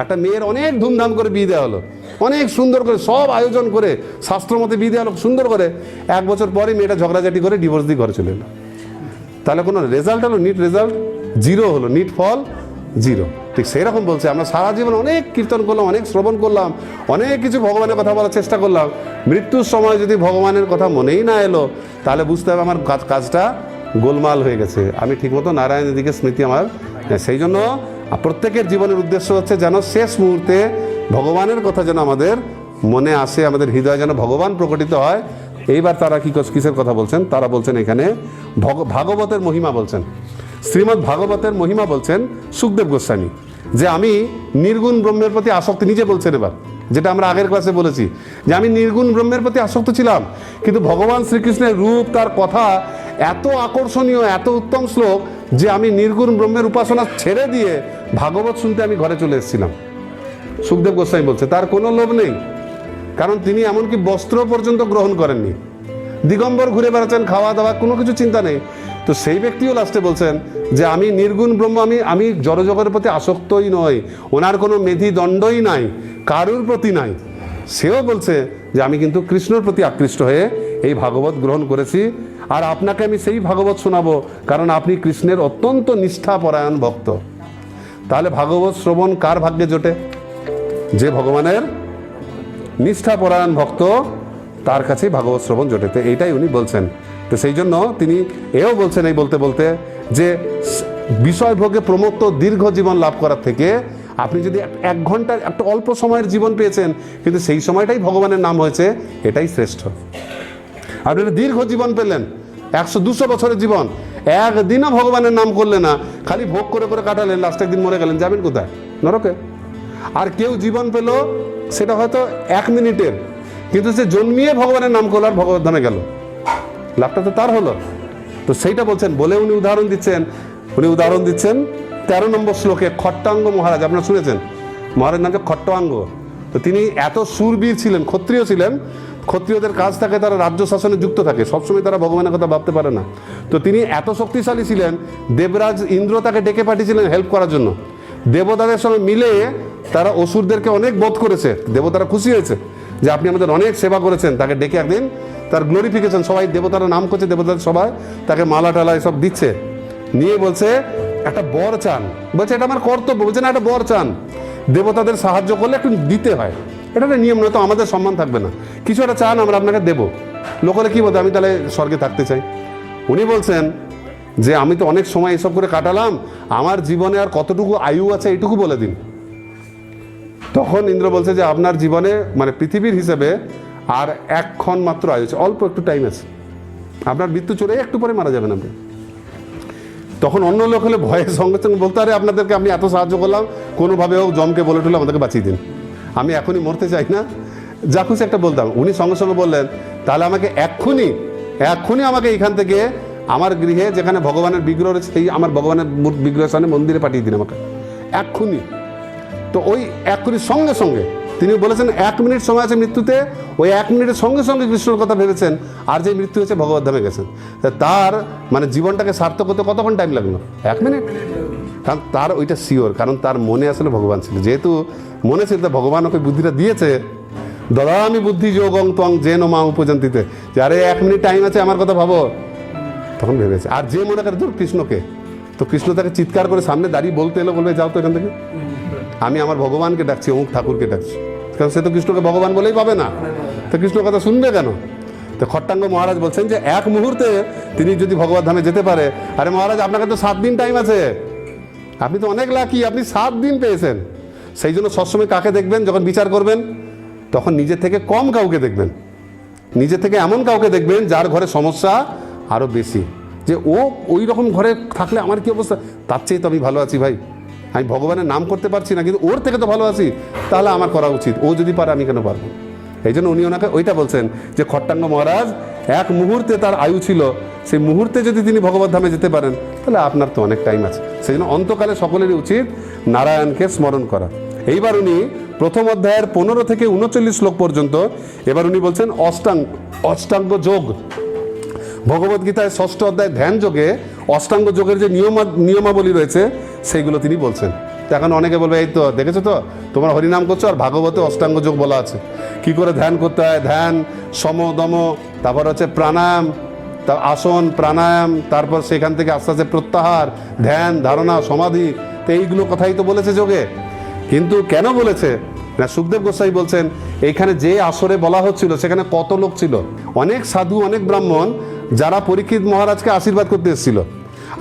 একটা মেয়ের অনেক ধুমধাম করে বিয়ে দেওয়া হলো, অনেক সুন্দর করে সব আয়োজন করে শাস্ত্র মতে বিয়ে দেওয়া হলো সুন্দর করে, 1 বছর পরে মেয়েটা ঝগড়াঝাটি করে ডিভোর্স দিয়ে ঘরে চলে এলো। তাহলে কোনো রেজাল্ট হলো? নিট রেজাল্ট 0 হলো, নিট ফল 0। ঠিক সেই রকম বলছে, আমরা সারা জীবন অনেক কীর্তন করলাম, অনেক শ্রবণ করলাম, অনেক কিছু ভগবানের কথা বলার চেষ্টা করলাম, মৃত্যুর সময় যদি ভগবানের কথা মনেই না এলো, তাহলে বুঝতে হবে আমার কাজটা গোলমাল হয়ে গেছে, আমি ঠিকমতো নারায়ণের দিকে স্মৃতি আমার। সেই জন্য প্রত্যেকের জীবনের উদ্দেশ্য হচ্ছে যেন শেষ মুহূর্তে ভগবানের কথা যেন আমাদের মনে আসে, আমাদের হৃদয়ে যেন ভগবান প্রকটিত হয়। এইবার তারা কিসের কথা বলছেন? তারা বলছেন এখানে ভাগবতের মহিমা বলছেন, শ্রীমদ্ ভাগবতের মহিমা বলছেন সুখদেব গোস্বামী, যে আমি নির্গুণ ব্রহ্মের প্রতি আসক্ত, নিজে বলছেন এবার, যেটা আমরা আগের ক্লাসে বলেছি যে আমি নির্গুণ ব্রহ্মের প্রতি আসক্ত ছিলাম, কিন্তু ভগবান শ্রীকৃষ্ণের রূপ, তার কথা এত আকর্ষণীয়, এত উত্তম শ্লোক, যে আমি নির্গুণ ব্রহ্মের উপাসনা ছেড়ে দিয়ে ভাগবত শুনতে আমি ঘরে চলে এসেছিলাম। সুখদেব গোস্বামী বলছে তার কোনো লোভ নেই, কারণ তিনি এমনকি বস্ত্র পর্যন্ত গ্রহণ করেননি, দিগম্বর ঘুরে বেড়াচ্ছেন, খাওয়া দাওয়া কোনো কিছু চিন্তা নেই। তো সেই ব্যক্তিও লাস্টে বলছেন যে আমি নির্গুণ ব্রহ্ম, আমি জড়জগতের প্রতি আসক্তই নই, ওনার কোনো মেধি দণ্ডই নাই, কারুর প্রতি নাই। সেও বলছে যে আমি কিন্তু কৃষ্ণর প্রতি আকৃষ্ট হয়ে এই ভাগবত গ্রহণ করেছি, আর আপনাকে আমি সেই ভাগবত শোনাবো, কারণ আপনি কৃষ্ণের অত্যন্ত নিষ্ঠাপরায়ণ ভক্ত। তাহলে ভাগবত শ্রবণ কার ভাগ্যে জোটে? যে ভগবানের নিষ্ঠাপরায়ণ ভক্ত, তার কাছেই ভাগবত শ্রবণ জোটে। তো এইটাই উনি বলছেন। তো সেই জন্য তিনি এও বলছেন এই বলতে বলতে যে বিষয়ভোগে প্রমত্ত দীর্ঘ জীবন লাভ করার থেকে আপনি যদি 1 ঘন্টার একটা অল্প সময়ের জীবন পেয়েছেন, কিন্তু সেই সময়টাই ভগবানের নাম হয়েছে, এটাই শ্রেষ্ঠ। আপনি দীর্ঘ জীবন পেলেন, 100-200 বছরের জীবন, একদিনও ভগবানের নাম করলেন না, খালি ভোগ করে করে কাটালেন, লাস্ট একদিন মরে গেলেন, যাবেন কোথায়? নরকে। আর কেউ জীবন পেল সেটা হয়তো 1 মিনিটের, কিন্তু সে জন্মিয়ে ভগবানের নাম করলো আর ভগবত ধামে গেল, লাভটা তো তার হলো। তো সেইটা বলছেন, বলে উনি উদাহরণ দিচ্ছেন 13 নম্বর শ্লোকে খট্টাঙ্গ মহারাজ, আপনারা শুনেছেন, মহারাজ নামটা খট্টাঙ্গ। তো তিনি এত শূরবীর ছিলেন, ক্ষত্রিয় ছিলেন, ক্ষত্রিয়দের কাজ থাকে তারা রাজ্য শাসনে যুক্ত থাকে, সবসময় তারা ভগবানের কথা ভাবতে পারে না। তো তিনি এত শক্তিশালী ছিলেন, দেবরাজ ইন্দ্র তাকে ডেকে পাঠিয়েছিলেন হেল্প করার জন্য। দেবতাদের সঙ্গে মিলে তারা অসুরদেরকে অনেক বধ করেছে, দেবতারা খুশি হয়েছে যে আপনি আমাদের অনেক সেবা করেছেন। তাকে ডেকে একদিন তার গ্লোরিফিকেশন, সবাই দেবতারা নাম করছে, দেবতাদের সবাই তাকে মালা টালা এসব দিচ্ছে, নিয়ে বলছে একটা বর চান, বলছে এটা আমার কর্তব্য, বলছে না একটা বর চান, দেবতাদের সাহায্য করলে একটু দিতে হয়, এটা একটা নিয়ম, নয়তো আমাদের সম্মান থাকবে না, কিছু একটা চান আমরা আপনাকে দেবো। লোকলে কি বলতে, আমি তাহলে স্বর্গে থাকতে চাই। উনি বলছেন যে আমি তো অনেক সময় এসব করে কাটালাম, আমার জীবনে আর কতটুকু আয়ু আছে এইটুকু বলে দিন। তখন ইন্দ্র বলছে যে আপনার জীবনে মানে পৃথিবীর হিসেবে আর 1 ক্ষণ মাত্র আয়ু আছে, অল্প একটু টাইম আছে, আপনার মৃত্যু চলে একটু পরে মারা যাবেন আপনি। তখন অন্য লোক হলে ভয়ের সঙ্গে সঙ্গে বলতে পারে আপনাদেরকে আমি এত সাহায্য করলাম, কোনোভাবে হোক জমকে বলে টুলে আমাদেরকে বাঁচিয়ে দিন, আমি এখনই মরতে চাই না, যা খুশি একটা বলতাম। উনি সঙ্গে সঙ্গে বললেন তাহলে আমাকে এক্ষুনি আমাকে এখান থেকে আমার গৃহে যেখানে ভগবানের বিগ্রহ রয়েছে, সেই আমার ভগবানের বিগ্রহের সামনে মন্দিরে পাঠিয়ে দিন আমাকে এক্ষুনি। তো ওই এক্ষুনি সঙ্গে সঙ্গে তিনি বলেছেন 1 মিনিট সময় আছে মৃত্যুতে, ওই 1 মিনিটের সঙ্গে সঙ্গে কৃষ্ণর কথা ভেবেছেন, আর যে মৃত্যু হয়েছে ভগবত ধামে গেছেন। তার মানে জীবনটাকে সার্থক করতে কতক্ষণ টাইম লাগলো? 1 মিনিট। কারণ তার ওইটা শিওর, কারণ তার মনে আসলে ভগবান ছিল, যেহেতু মনে ছিল ভগবান ওকে বুদ্ধিটা দিয়েছে। দদামি বুদ্ধি যোগং ত্বং যেন মা উপজন্তিতে, যে আরে 1 মিনিট টাইম আছে আমার কথা ভাবো, তখন ভেবেছে। আর যে মনে করে ধর কৃষ্ণকে, তো কৃষ্ণ তাকে চিৎকার করে সামনে দাঁড়িয়ে বলতে এলো, বলবে যাও তো এখান থেকে, আমি আমার ভগবানকে ডাকছি, অমুক ঠাকুরকে ডাকছি। কারণ সে তো কৃষ্ণকে ভগবান বলেই পাবে না, তো কৃষ্ণ কথা শুনবে কেন? তো খট্টাঙ্গ মহারাজ বলছেন যে 1 মুহূর্তে তিনি যদি ভগবত ধামে যেতে পারে, আরে মহারাজ আপনাকে তো 7 দিন টাইম আছে, আপনি তো অনেক লাকি, আপনি 7 দিন পেয়েছেন। সেই জন্য সবসময় কাকে দেখবেন যখন বিচার করবেন? তখন নিজের থেকে কম কাউকে দেখবেন, নিজের থেকে এমন কাউকে দেখবেন যার ঘরে সমস্যা আরও বেশি, যে ও ওই রকম ঘরে থাকলে আমার কি অবস্থা, তার চেয়ে তো আমি ভালো আছি ভাই, আমি ভগবানের নাম করতে পারছি না কিন্তু ওর থেকে তো ভালো আছি, তাহলে আমার করা উচিত, ও যদি পারে আমি কেন পারবো? এই জন্য উনি ওনাকে ওইটা বলছেন যে খট্টাঙ্গ মহারাজ 1 মুহূর্তে তার আয়ু ছিল, সেই মুহূর্তে যদি তিনি ভগবত ধামে যেতে পারেন তাহলে আপনার তো অনেক টাইম আছে। সেই জন্য অন্তকালে সকলেরই উচিত নারায়ণকে স্মরণ করা। এইবার উনি প্রথম অধ্যায়ের 15 থেকে 39 শ্লোক পর্যন্ত এবার উনি বলছেন অষ্টাঙ্গ যোগ। ভগবদ্গীতায় 6ষ্ঠ অধ্যায় ধ্যান যোগে অষ্টাঙ্গ যোগের যে নিয়মাবলী রয়েছে সেইগুলো তিনি বলছেন। তো এখন অনেকে বলবে এই তো দেখেছো তো তোমরা হরিনাম করছো আর ভাগবতে অষ্টাঙ্গ যোগ বলা আছে, কি করে ধ্যান করতে হয়, ধ্যান, সম দম, তারপর হচ্ছে প্রাণায়াম, তা আসন প্রাণায়াম, তারপর সেখান থেকে আস্তে আস্তে প্রত্যাহার, ধ্যান, ধারণা, সমাধি, তো এইগুলো কথাই তো বলেছে যোগে। কিন্তু কেন বলেছে না, সুখদেব গোস্বামী বলছেন এইখানে যে আসরে বলা হচ্ছিল সেখানে কত লোক ছিল, অনেক সাধু, অনেক ব্রাহ্মণ যারা পরীক্ষিত মহারাজকে আশীর্বাদ করতে এসেছিল।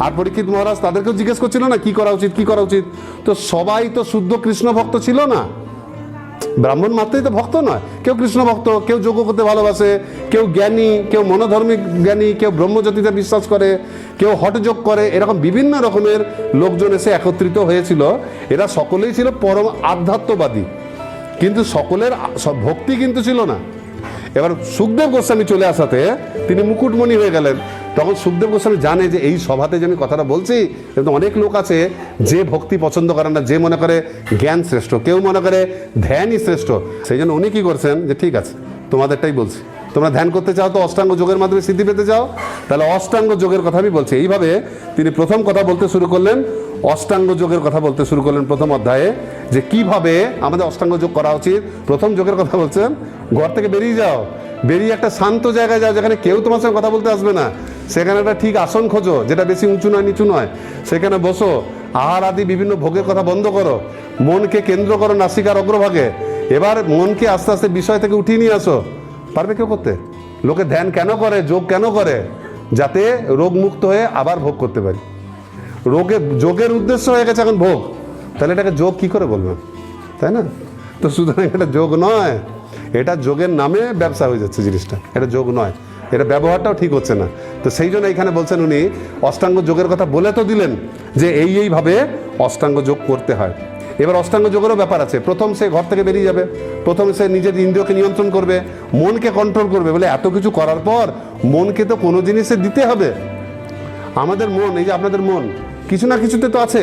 আর পরীক্ষিত মহারাজ তাদেরকেও জিজ্ঞেস করছিল না কি করা উচিত, কি করা উচিত। তো সবাই তো শুদ্ধ কৃষ্ণ ভক্ত ছিল না, ব্রাহ্মণ মাত্রই তো ভক্ত নয়, কেউ কৃষ্ণ ভক্ত, কেউ যোগ্য করতে ভালোবাসে, কেউ জ্ঞানী, কেউ মনোধর্মিক জ্ঞানী, কেউ ব্রহ্মজ্যোতিতে বিশ্বাস করে, কেউ হঠযোগ করে, এরকম বিভিন্ন রকমের লোকজন এসে একত্রিত হয়েছিল। এরা সকলেই ছিল পরম আধ্যাত্মবাদী, কিন্তু সকলের সব ভক্তি কিন্তু ছিল না। এবার সুখদেব গোস্বামী চলে আসাতে তিনি মুকুটমণি হয়ে গেলেন। তখন সুখদেব গোস্বামী জানে যে এই সভাতে যে আমি কথাটা বলছি, কিন্তু অনেক লোক আছে যে ভক্তি পছন্দ করে না, যে মনে করে জ্ঞান শ্রেষ্ঠ, কেউ মনে করে ধ্যানই শ্রেষ্ঠ। সেই জন্য উনি কি করছেন যে ঠিক আছে তোমাদেরটাই বলছি, তোমরা ধ্যান করতে চাও তো অষ্টাঙ্গ যোগের মাধ্যমে সিদ্ধি পেতে চাও, তাহলে অষ্টাঙ্গ যোগের কথা আমি বলছি। এইভাবে তিনি প্রথম কথা বলতে শুরু করলেন, অষ্টাঙ্গ যোগের কথা বলতে শুরু করলেন প্রথম অধ্যায়ে, যে কিভাবে আমাদের অষ্টাঙ্গ যোগ করা উচিত। প্রথম যোগের কথা বলছেন, ঘর থেকে বেরিয়ে যাও, বেরিয়ে একটা শান্ত জায়গায় যাও যেখানে কেউ তোমার সঙ্গে কথা বলতে আসবে না, সেখানে একটা ঠিক আসন খোঁজো যেটা বেশি উঁচু নয় নিচু নয়, সেখানে বসো, আহার আদি বিভিন্ন ভোগের কথা বন্ধ করো, মনকে কেন্দ্র করো নাসিকার অগ্রভাগে। এবার মনকে আস্তে আস্তে বিষয় থেকে উঠিয়ে নিয়ে আসো। পারবে কেউ করতে? লোকে ধ্যান কেন করে, যোগ কেন করে? যাতে রোগ মুক্ত হয়ে আবার ভোগ করতে পারি। যোগের উদ্দেশ্য হয়ে গেছে এখন ভোগ, তাহলে এটাকে যোগ কি করে বলবেন, তাই না? তো সুতরাং এটা যোগ নয়, এটা যোগের নামে ব্যবসা হয়ে যাচ্ছে জিনিসটা, এটা যোগ নয়, এটা ব্যবহারটাও ঠিক হচ্ছে না। তো সেই জন্য এখানে বলছেন উনি অষ্টাঙ্গ যোগের কথা বলে তো দিলেন যে এইভাবে অষ্টাঙ্গ যোগ করতে হয়। এবার অষ্টাঙ্গ যোগেরও ব্যাপার আছে। প্রথম সে ঘর থেকে বেরিয়ে যাবে, প্রথম সে নিজের ইন্দ্রিয়কে নিয়ন্ত্রণ করবে, মনকে কন্ট্রোল করবে। বলে এত কিছু করার পর মনকে তো কোনো জিনিসে দিতে হবে। আমাদের মন, এই যে আপনাদের মন কিছু না কিছুতে তো আছে।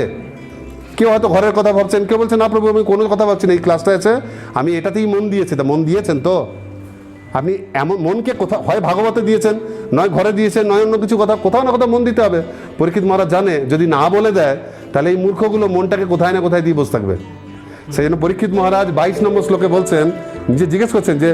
কেউ হয়তো ঘরের কথা ভাবছেন, কেউ বলছেন না প্রভু আমি কোনো কথা ভাবছি না, এই ক্লাসটা আছে আমি এটাতেই মন দিয়েছি। তা মন দিয়েছেন তো আপনি এমন মনকে কোথাও হয় ভাগবতে দিয়েছেন, নয় ঘরে দিয়েছেন, নয় অন্য কিছু কথা, কোথাও না কোথাও মন দিতে হবে। পরীক্ষিত মহারাজ জানে যদি না বলে দেয় তাহলে এই মূর্খগুলো মনটাকে কোথায় না কোথায় দিয়ে বসে থাকবে। সেই জন্য পরীক্ষিত মহারাজ 22 নম্বর শ্লোকে বলছেন, নিজে জিজ্ঞেস করছেন যে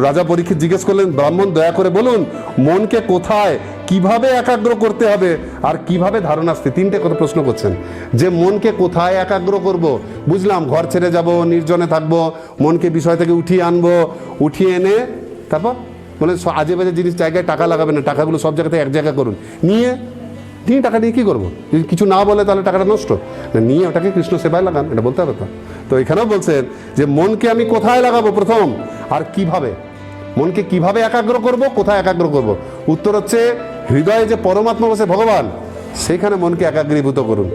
রাজা পরীক্ষিত জিজ্ঞেস করলেন ব্রাহ্মণ দয়া করে বলুন মনকে কোথায় কিভাবে একাগ্র করতে হবে আর কিভাবে ধারণা আসতে। 3টে কথা প্রশ্ন করছেন যে মনকে কোথায় একাগ্র করব। বুঝলাম ঘর ছেড়ে যাব, নির্জনে থাকবো, মনকে বিষয় থেকে উঠিয়ে আনবো, উঠিয়ে এনে তারপর বলে আজে বাজে জিনিস জায়গায় টাকা লাগাবেন না, টাকাগুলো সব জায়গাতে এক জায়গায় করুন। নিয়ে টাকা দিয়ে কী করবো? যদি কিছু না বলে তাহলে টাকাটা নষ্ট না, নিয়ে ওটাকে কৃষ্ণ সেবায় লাগান, এটা বলতে হবে তো। তো এখানেও বলছেন যে মনকে আমি কোথায় লাগাবো প্রথম আর কিভাবে, মনকে কিভাবে একাগ্র করব, কোথায় একাগ্র করব। উত্তর হচ্ছে হৃদয়ে যে পরমাত্মা বসে ভগবান, সেইখানে মনকে একাগ্রীভূত করুন।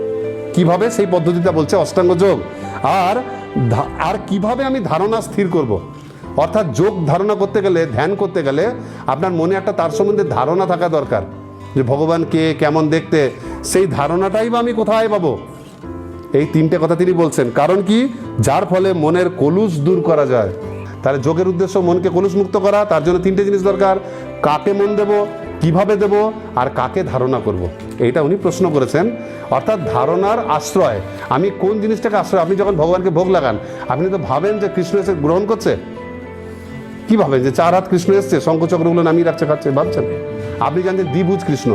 কিভাবে সেই পদ্ধতিটা বলছে অষ্টাঙ্গ যোগ। আর কিভাবে আমি ধারণা স্থির করব। অর্থাৎ যোগ ধারণা করতে গেলে, ধ্যান করতে গেলে আপনার মনে একটা তার সম্বন্ধে ধারণা থাকা দরকার, যে ভগবান কে, কেমন দেখতে, সেই ধারণাটাই বা আমি কোথায় পাবো। এই তিনটে কথা তিনি বলছেন। কারণ কি? যার ফলে মনের কলুষ দূর করা যায়। তাহলে যোগের উদ্দেশ্য মনকে কলুষ মুক্ত করা। তার জন্য তিনটে জিনিস দরকার: কাকে মন দেব, কিভাবে দেব, আর কাকে ধারণা করব। এইটা উনি প্রশ্ন করেছেন। অর্থাৎ ধারণার আশ্রয়, আমি কোন জিনিসটাকে আশ্রয়। আপনি যখন ভগবানকে ভোগ লাগান, আপনি তো ভাবেন যে কৃষ্ণ এসে গ্রহণ করছে। কি ভাবেন? যে 4 হাত কৃষ্ণ এসছে, শঙ্খচক্রগুলো নামিয়ে রাখছে, খাচ্ছে, ভাবছেন? আপনি জানেন দ্বিভুজ কৃষ্ণ।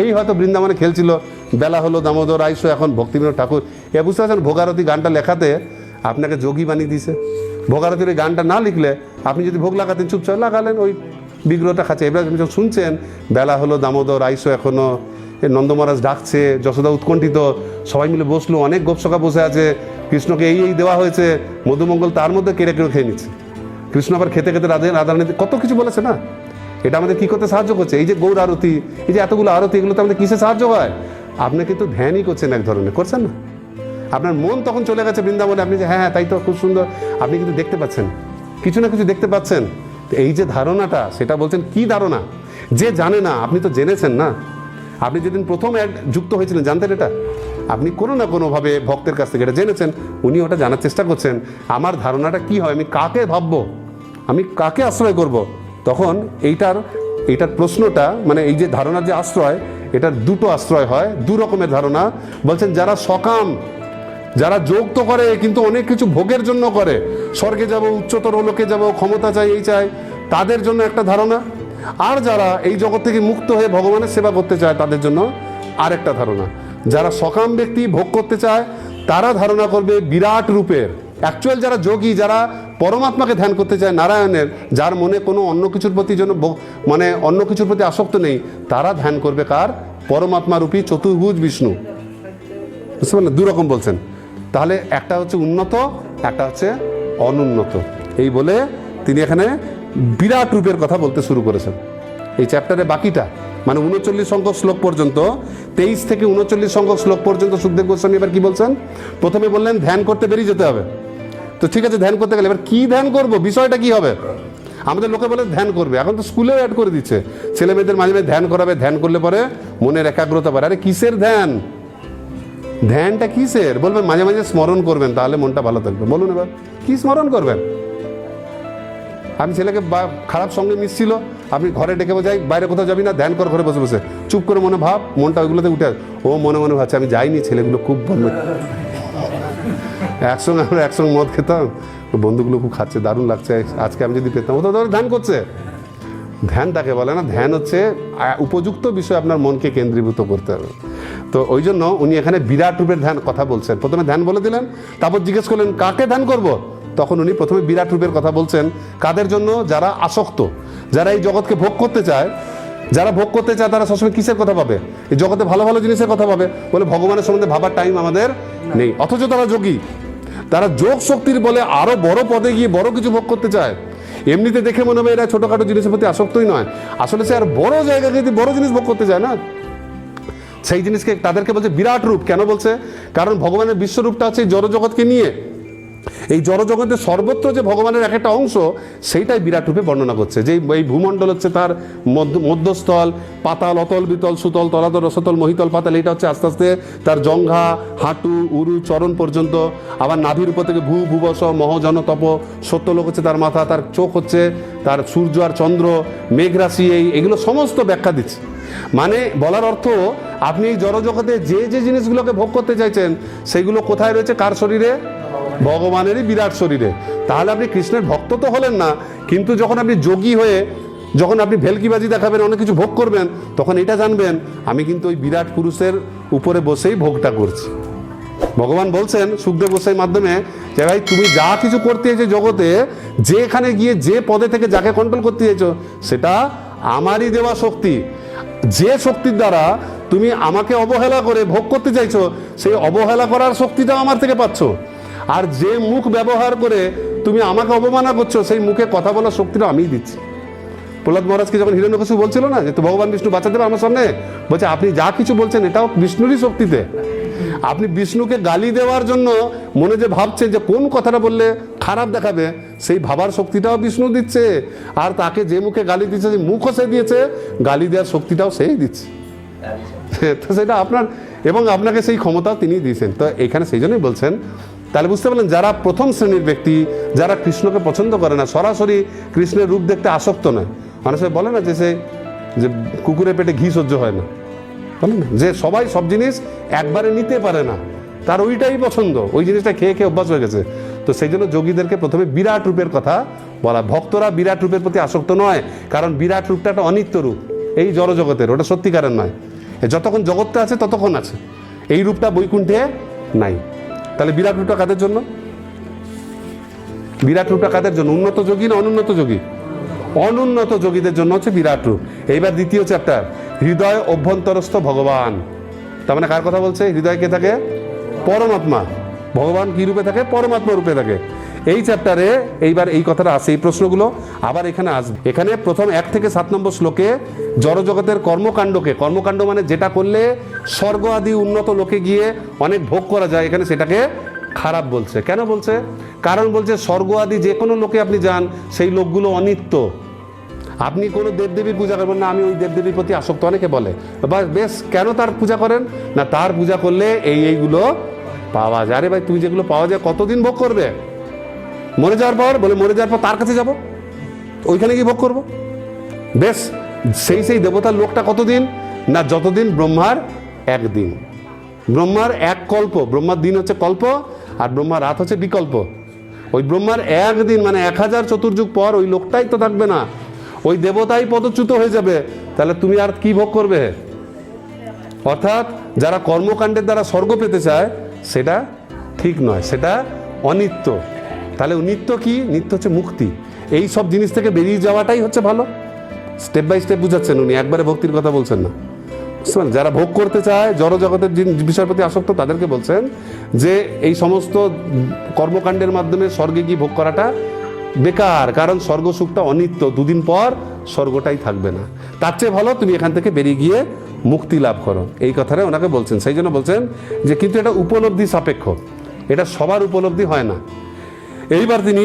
এই হয়তো বৃন্দাবনে খেলছিল, বেলা হলো দামোদর আইসো, এখন ভক্তিবিনোদ ঠাকুর। এ বুঝতে পারছেন, ভোগারতি গানটা লেখাতে আপনাকে যোগী বানিয়ে দিয়েছে। ভোগারতির ওই গানটা না লিখলে আপনি যদি ভোগ লাগাতেন, চুপচাপ লাগালেন, ওই বিগ্রহটা খাচ্ছে। এবার আপনি যখন শুনছেন বেলা হলো দামোদর আইসো এখনো, নন্দ মহারাজ ডাকছে, যশোদা উৎকণ্ঠিত, সবাই মিলে বসলো, অনেক গোপসখা বসে আছে, কৃষ্ণকে এই দেওয়া হয়েছে, মধুমঙ্গল তার মধ্যে কেড়ে খেয়ে নিচ্ছে। কৃষ্ণ আবার খেতে খেতে রাধারানী কত কিছু বলেছে না। এটা আমাদের কি করতে সাহায্য করছে? এই যে গৌর আরতি, এই যে এতগুলো আরতি, এগুলোতে আমাদের কিসে সাহায্য হয়? আপনি কিন্তু ধ্যানই করছেন, এক ধরনের করছেন না। আপনার মন তখন চলে গেছে বৃন্দাবনে, আপনি যে হ্যাঁ হ্যাঁ তাই তো, খুব সুন্দর, আপনি কিন্তু দেখতে পাচ্ছেন, কিছু না কিছু দেখতে পাচ্ছেন। এই যে ধারণাটা, সেটা বলছেন কি ধারণা? যে জানে না, আপনি তো জেনেছেন না। আপনি যেদিন প্রথম যুক্ত হয়েছিলেন, জানতেন এটা? আপনি কোনো না কোনোভাবে ভক্তের কাছ থেকে এটা জেনেছেন, উনি ওটা জানার চেষ্টা করছেন। আমার ধারণাটা কি হয়, আমি কাকে ভাববো, আমি কাকে আশ্রয় করব। তখন এইটার প্রশ্নটা, মানে এই যে ধারণার যে আশ্রয়, এটার দুটো আশ্রয় হয়, দু রকমের ধারণা। বলছেন যারা সকাম, যারা যোগ তো করে কিন্তু অনেক কিছু ভোগের জন্য করে, স্বর্গে যাব, উচ্চতর লোকে যাব, ক্ষমতা চাই, এই চাই, তাদের জন্য একটা ধারণা। আর যারা এই জগৎ থেকে মুক্ত হয়ে ভগবানের সেবা করতে চায়, তাদের জন্য আরেকটা ধারণা। যারা সকাম ব্যক্তি, ভোগ করতে চায়, তারা ধারণা করবে বিরাট রূপের। অ্যাকচুয়াল যারা যোগী, যারা পরমাত্মাকে ধ্যান করতে চায়, নারায়ণের, যার মনে কোনো অন্য কিছুর প্রতি মানে অন্য কিছুর প্রতি আসক্ত নেই, তারা ধ্যান করবে কার? পরমাত্মা রূপী চতুর্ভুজ বিষ্ণু। বুঝতে পারলেন? দুরকম বলছেন। তাহলে একটা হচ্ছে উন্নত, একটা হচ্ছে অনুন্নত। এই বলে তিনি এখানে বিরাট রূপের কথা বলতে শুরু করেছেন। এই চ্যাপ্টারে বাকিটা, মানে 39 সংখ্যক শ্লোক পর্যন্ত, 23 থেকে 39 সংখ্যক শ্লোক পর্যন্ত সুখদেব গোস্বামী এবার কি বলছেন? প্রথমে বললেন ধ্যান করতে বেরিয়ে যেতে হবে। তো ঠিক আছে, ধ্যান করতে গেলে এবার কি ধ্যান করব, বিষয়টা কি হবে? আমাদের লোকে বলে ধ্যান করবে, এখন তো স্কুলেও অ্যাড করে দিচ্ছে, ছেলে মেয়েদের মাঝে মাঝে ধ্যান করাবে, ধ্যান করলে পরে মনের একাগ্রতা বাড়ে। আরে কিসের ধ্যান? ধ্যানটা কিসের? বলবেন মাঝে মাঝে স্মরণ করবেন, তাহলে মনটা ভালো থাকবে। বলুন এবার কি স্মরণ করবেন? আমি ছেলেকে খারাপ সঙ্গে মিশছিল, আপনি ঘরে ডেকে বোঝাই বাইরে কোথাও যাবি না, ধ্যান কর ঘরে বসে বসে, চুপ করে মনে ভাব, মনটা ওইগুলোতে উঠে, ও মনে মনে ভাবছে আমি যাইনি, ছেলেগুলো খুব বলবে। একসঙ্গে আমরা একসঙ্গে মদ খেতাম, বন্ধুগুলো খুব খাচ্ছে, দারুণ লাগছে, আজকে আমি যদি পেতাম। ও তো ধ্যান করছে। ধ্যান তাকে বলে না, ধ্যান হচ্ছে উপযুক্ত বিষয় আপনার মনকে কেন্দ্রীভূত করতে হবে। তো ওই জন্য উনি এখানে বিরাট রূপের ধ্যান কথা বলছেন। প্রথমে ধ্যান বলে দিলেন, তারপর জিজ্ঞেস করলেন কাকে ধ্যান করব। তখন উনি প্রথমে বিরাট রূপের কথা বলছেন। কাদের জন্য? যারা আসক্ত, যারা এই জগৎকে ভোগ করতে চায়। যারা ভোগ করতে চায় তারা সবসময় কিসের কথা পাবে? এই জগতে ভালো ভালো জিনিসের কথা পাবে, বলে ভগবানের সম্বন্ধে ভাবার টাইম আমাদের নেই। অথচ তারা যোগী, তারা যোগ শক্তির বলে আরো বড় পদে গিয়ে বড় কিছু ভোগ করতে চায়। এমনিতে দেখে মনে হবে এরা ছোটখাটো জিনিসের প্রতি আসক্তই নয়, আসলে সে আর বড় জায়গায় যদি বড় জিনিস ভোগ করতে চায় না, সেই জিনিসকে তাদেরকে বলছে বিরাট রূপ। কেন বলছে? কারণ ভগবানের বিশ্বরূপটা আছে এই জড়জগৎকে নিয়ে। এই জড়জগতের সর্বত্র যে ভগবানের এক একটা অংশ, সেইটাই বিরাট রূপে বর্ণনা করছে। যে এই ভূমণ্ডল হচ্ছে তার মধ্যস্থল, পাতাল, অতল, বিতল, সুতল, তলাতল, রসতল, মহিতল, পাতাল, এইটা হচ্ছে আস্তে আস্তে তার জঙ্ঘা, হাঁটু, উরু, চরণ পর্যন্ত। আবার নাভির উপর থেকে ভূভুবস, মহজন, তপ, সত্যলোক হচ্ছে তার মাথা, তার চোখ হচ্ছে তার সূর্য আর চন্দ্র, মেঘরাশি, এগুলো সমস্ত ব্যাখ্যা দিচ্ছে। মানে বলার অর্থ, আপনি এই জড়জগতে যে যে জিনিসগুলোকে ভোগ করতে চাইছেন, সেগুলো কোথায় রয়েছে? কার শরীরে? ভগবানেরই বিরাট শরীরে। তাহলে আপনি কৃষ্ণের ভক্ত তো হলেন না, কিন্তু যখন আপনি যোগী হয়ে, যখন আপনি ভেলকিবাজি দেখাবেন, অনেক কিছু ভোগ করবেন, তখন এটা জানবেন আমি কিন্তু ওই বিরাট পুরুষের উপরে বসেই ভোগটা করছি। ভগবান বলছেন সুখদেব গোস্বামীর মাধ্যমে যে ভাই, তুমি যা কিছু করতে চাইছো জগতে, যেখানে গিয়ে যে পদে থেকে যাকে কন্ট্রোল করতে চাইছো, সেটা আমারই দেওয়া শক্তি। যে শক্তির দ্বারা তুমি আমাকে অবহেলা করে ভোগ করতে চাইছো, সেই অবহেলা করার শক্তিটাও আমার থেকে পাচ্ছ। আর যে মুখ ব্যবহার করে তুমি আমাকে অবমাননা করছো, সেই মুখে কথা বলার শক্তিটা আমিই দিচ্ছি। প্রহ্লাদ মহারাজকে যখন হিরণ্যকশিপু বলছিল না যে তো ভগবান বিষ্ণু বাঁচাতে দেবে আমার সামনে, বলছে আপনি যা কিছু বলছেন এটাও বিষ্ণুরই শক্তিতে। আপনি বিষ্ণুকে গালি দেওয়ার জন্য মনে যে ভাবছেন যে কোন কথাটা বললে খারাপ দেখাবে, সেই ভাবার শক্তিটাও বিষ্ণু দিচ্ছে। আর তাকে যে মুখে গালি দিচ্ছে, যে মুখও সে দিয়েছে, গালি দেওয়ার শক্তিটাও সেই দিচ্ছে। তো সেটা আপনার এবং আপনাকে সেই ক্ষমতাও তিনি দিয়েছেন। তো এখানে সেই জন্যই বলছেন, তাহলে বুঝতে পারলেন যারা প্রথম শ্রেণীর ব্যক্তি, যারা কৃষ্ণকে পছন্দ করে না, সরাসরি কৃষ্ণের রূপ দেখতে আসক্ত নয়, মানুষ বলে না যে কুকুরের পেটে ঘি সহ্য হয় না, বলে না যে সবাই সব জিনিস একবারে নিতে পারে না, তার ওইটাই পছন্দ, ওই জিনিসটা খেয়ে খেয়ে অভ্যাস হয়ে গেছে। তো সেই জন্য যোগীদেরকে প্রথমে বিরাট রূপের কথা বলা। ভক্তরা বিরাট রূপের প্রতি আসক্ত নয়, কারণ বিরাট রূপটা একটা অনিত্য রূপ, এই জড় জগতের, ওটা সত্যিকারের নয়। যতক্ষণ জগৎটা আছে ততক্ষণ আছে, এই রূপটা বৈকুণ্ঠে নাই। তাহলে বিরাট রূপটা কাদের জন্য? বিরাট রূপটা কাদের জন্য? উন্নত যোগী না অনুন্নত যোগী? অনুন্নত যোগীদের জন্য হচ্ছে বিরাট রূপ। এইবার দ্বিতীয় চ্যাপ্টার, হৃদয় অভ্যন্তরস্থ ভগবান। তার মানে কার কথা বলছে? হৃদয় কে থাকে? পরমাত্মা। ভগবান কি রূপে থাকে? পরমাত্মা রূপে থাকে। এই চ্যাপ্টারে এইবার এই কথাটা আসে, এই প্রশ্নগুলো আবার এখানে আসবে। এখানে প্রথম 1 থেকে 7 নম্বর শ্লোকে জড়জগতের কর্মকাণ্ডকে, কর্মকাণ্ড মানে যেটা করলে স্বর্গ আদি উন্নত লোকে গিয়ে অনেক ভোগ করা যায়, এখানে সেটাকে খারাপ বলছে। কেন বলছে? কারণ বলছে স্বর্গ আদি যে কোনো লোকে আপনি যান, সেই লোকগুলো অনিত্য। আপনি কোনো দেবদেবীর পূজা করবেন না, আমি ওই দেবদেবীর প্রতি আসক্ত, অনেকে বলে। বা বেশ, কেন তার পূজা করেন না? তার পূজা করলে এইগুলো পাওয়া যায়। আরে ভাই, তুমি যেগুলো পাওয়া যায় কতদিন ভোগ করবে? মরে যাওয়ার পর? বলে মরে যাওয়ার পর তার কাছে যাব, ওইখানে গিয়ে ভোগ করবো। বেশ, সেই দেবতার লোকটা কতদিন না? যতদিন ব্রহ্মার একদিন। ব্রহ্মার এক কল্প, ব্রহ্মার দিন হচ্ছে কল্প, আর ব্রহ্মার রাত হচ্ছে বিকল্প। ওই ব্রহ্মার একদিন মানে 1000 চতুর্যুগ পর ওই লোকটাই তো থাকবে না, ওই দেবতাই পদচ্যুত হয়ে যাবে। তাহলে তুমি আর কি ভোগ করবে? অর্থাৎ যারা কর্মকাণ্ডের দ্বারা স্বর্গ পেতে চায় সেটা ঠিক নয়, সেটা অনিত্য। তাহলে নিত্য কি? নিত্য হচ্ছে মুক্তি। এই সব জিনিস থেকে বেরিয়ে যাওয়াটাই হচ্ছে ভালো। স্টেপ বাই স্টেপ বুঝাচ্ছেন উনি, একবারে ভক্তির কথা বলছেন না। যারা ভোগ করতে চায়, জড় জগতের বিষয়ের প্রতি আসক্ত, তাদেরকে বলছেন যে এই সমস্ত কর্মকাণ্ডের মাধ্যমে স্বর্গে গিয়ে ভোগ করাটা বেকার, কারণ স্বর্গ সুখটা অনিত্য, দুদিন পর স্বর্গটাই থাকবে না। তার চেয়ে ভালো তুমি এখান থেকে বেরিয়ে গিয়ে মুক্তি লাভ করো, এই কথাটা ওনাকে বলছেন। সেই জন্য বলছেন যে কিন্তু এটা উপলব্ধি সাপেক্ষ, এটা সবার উপলব্ধি হয় না। এইবার তিনি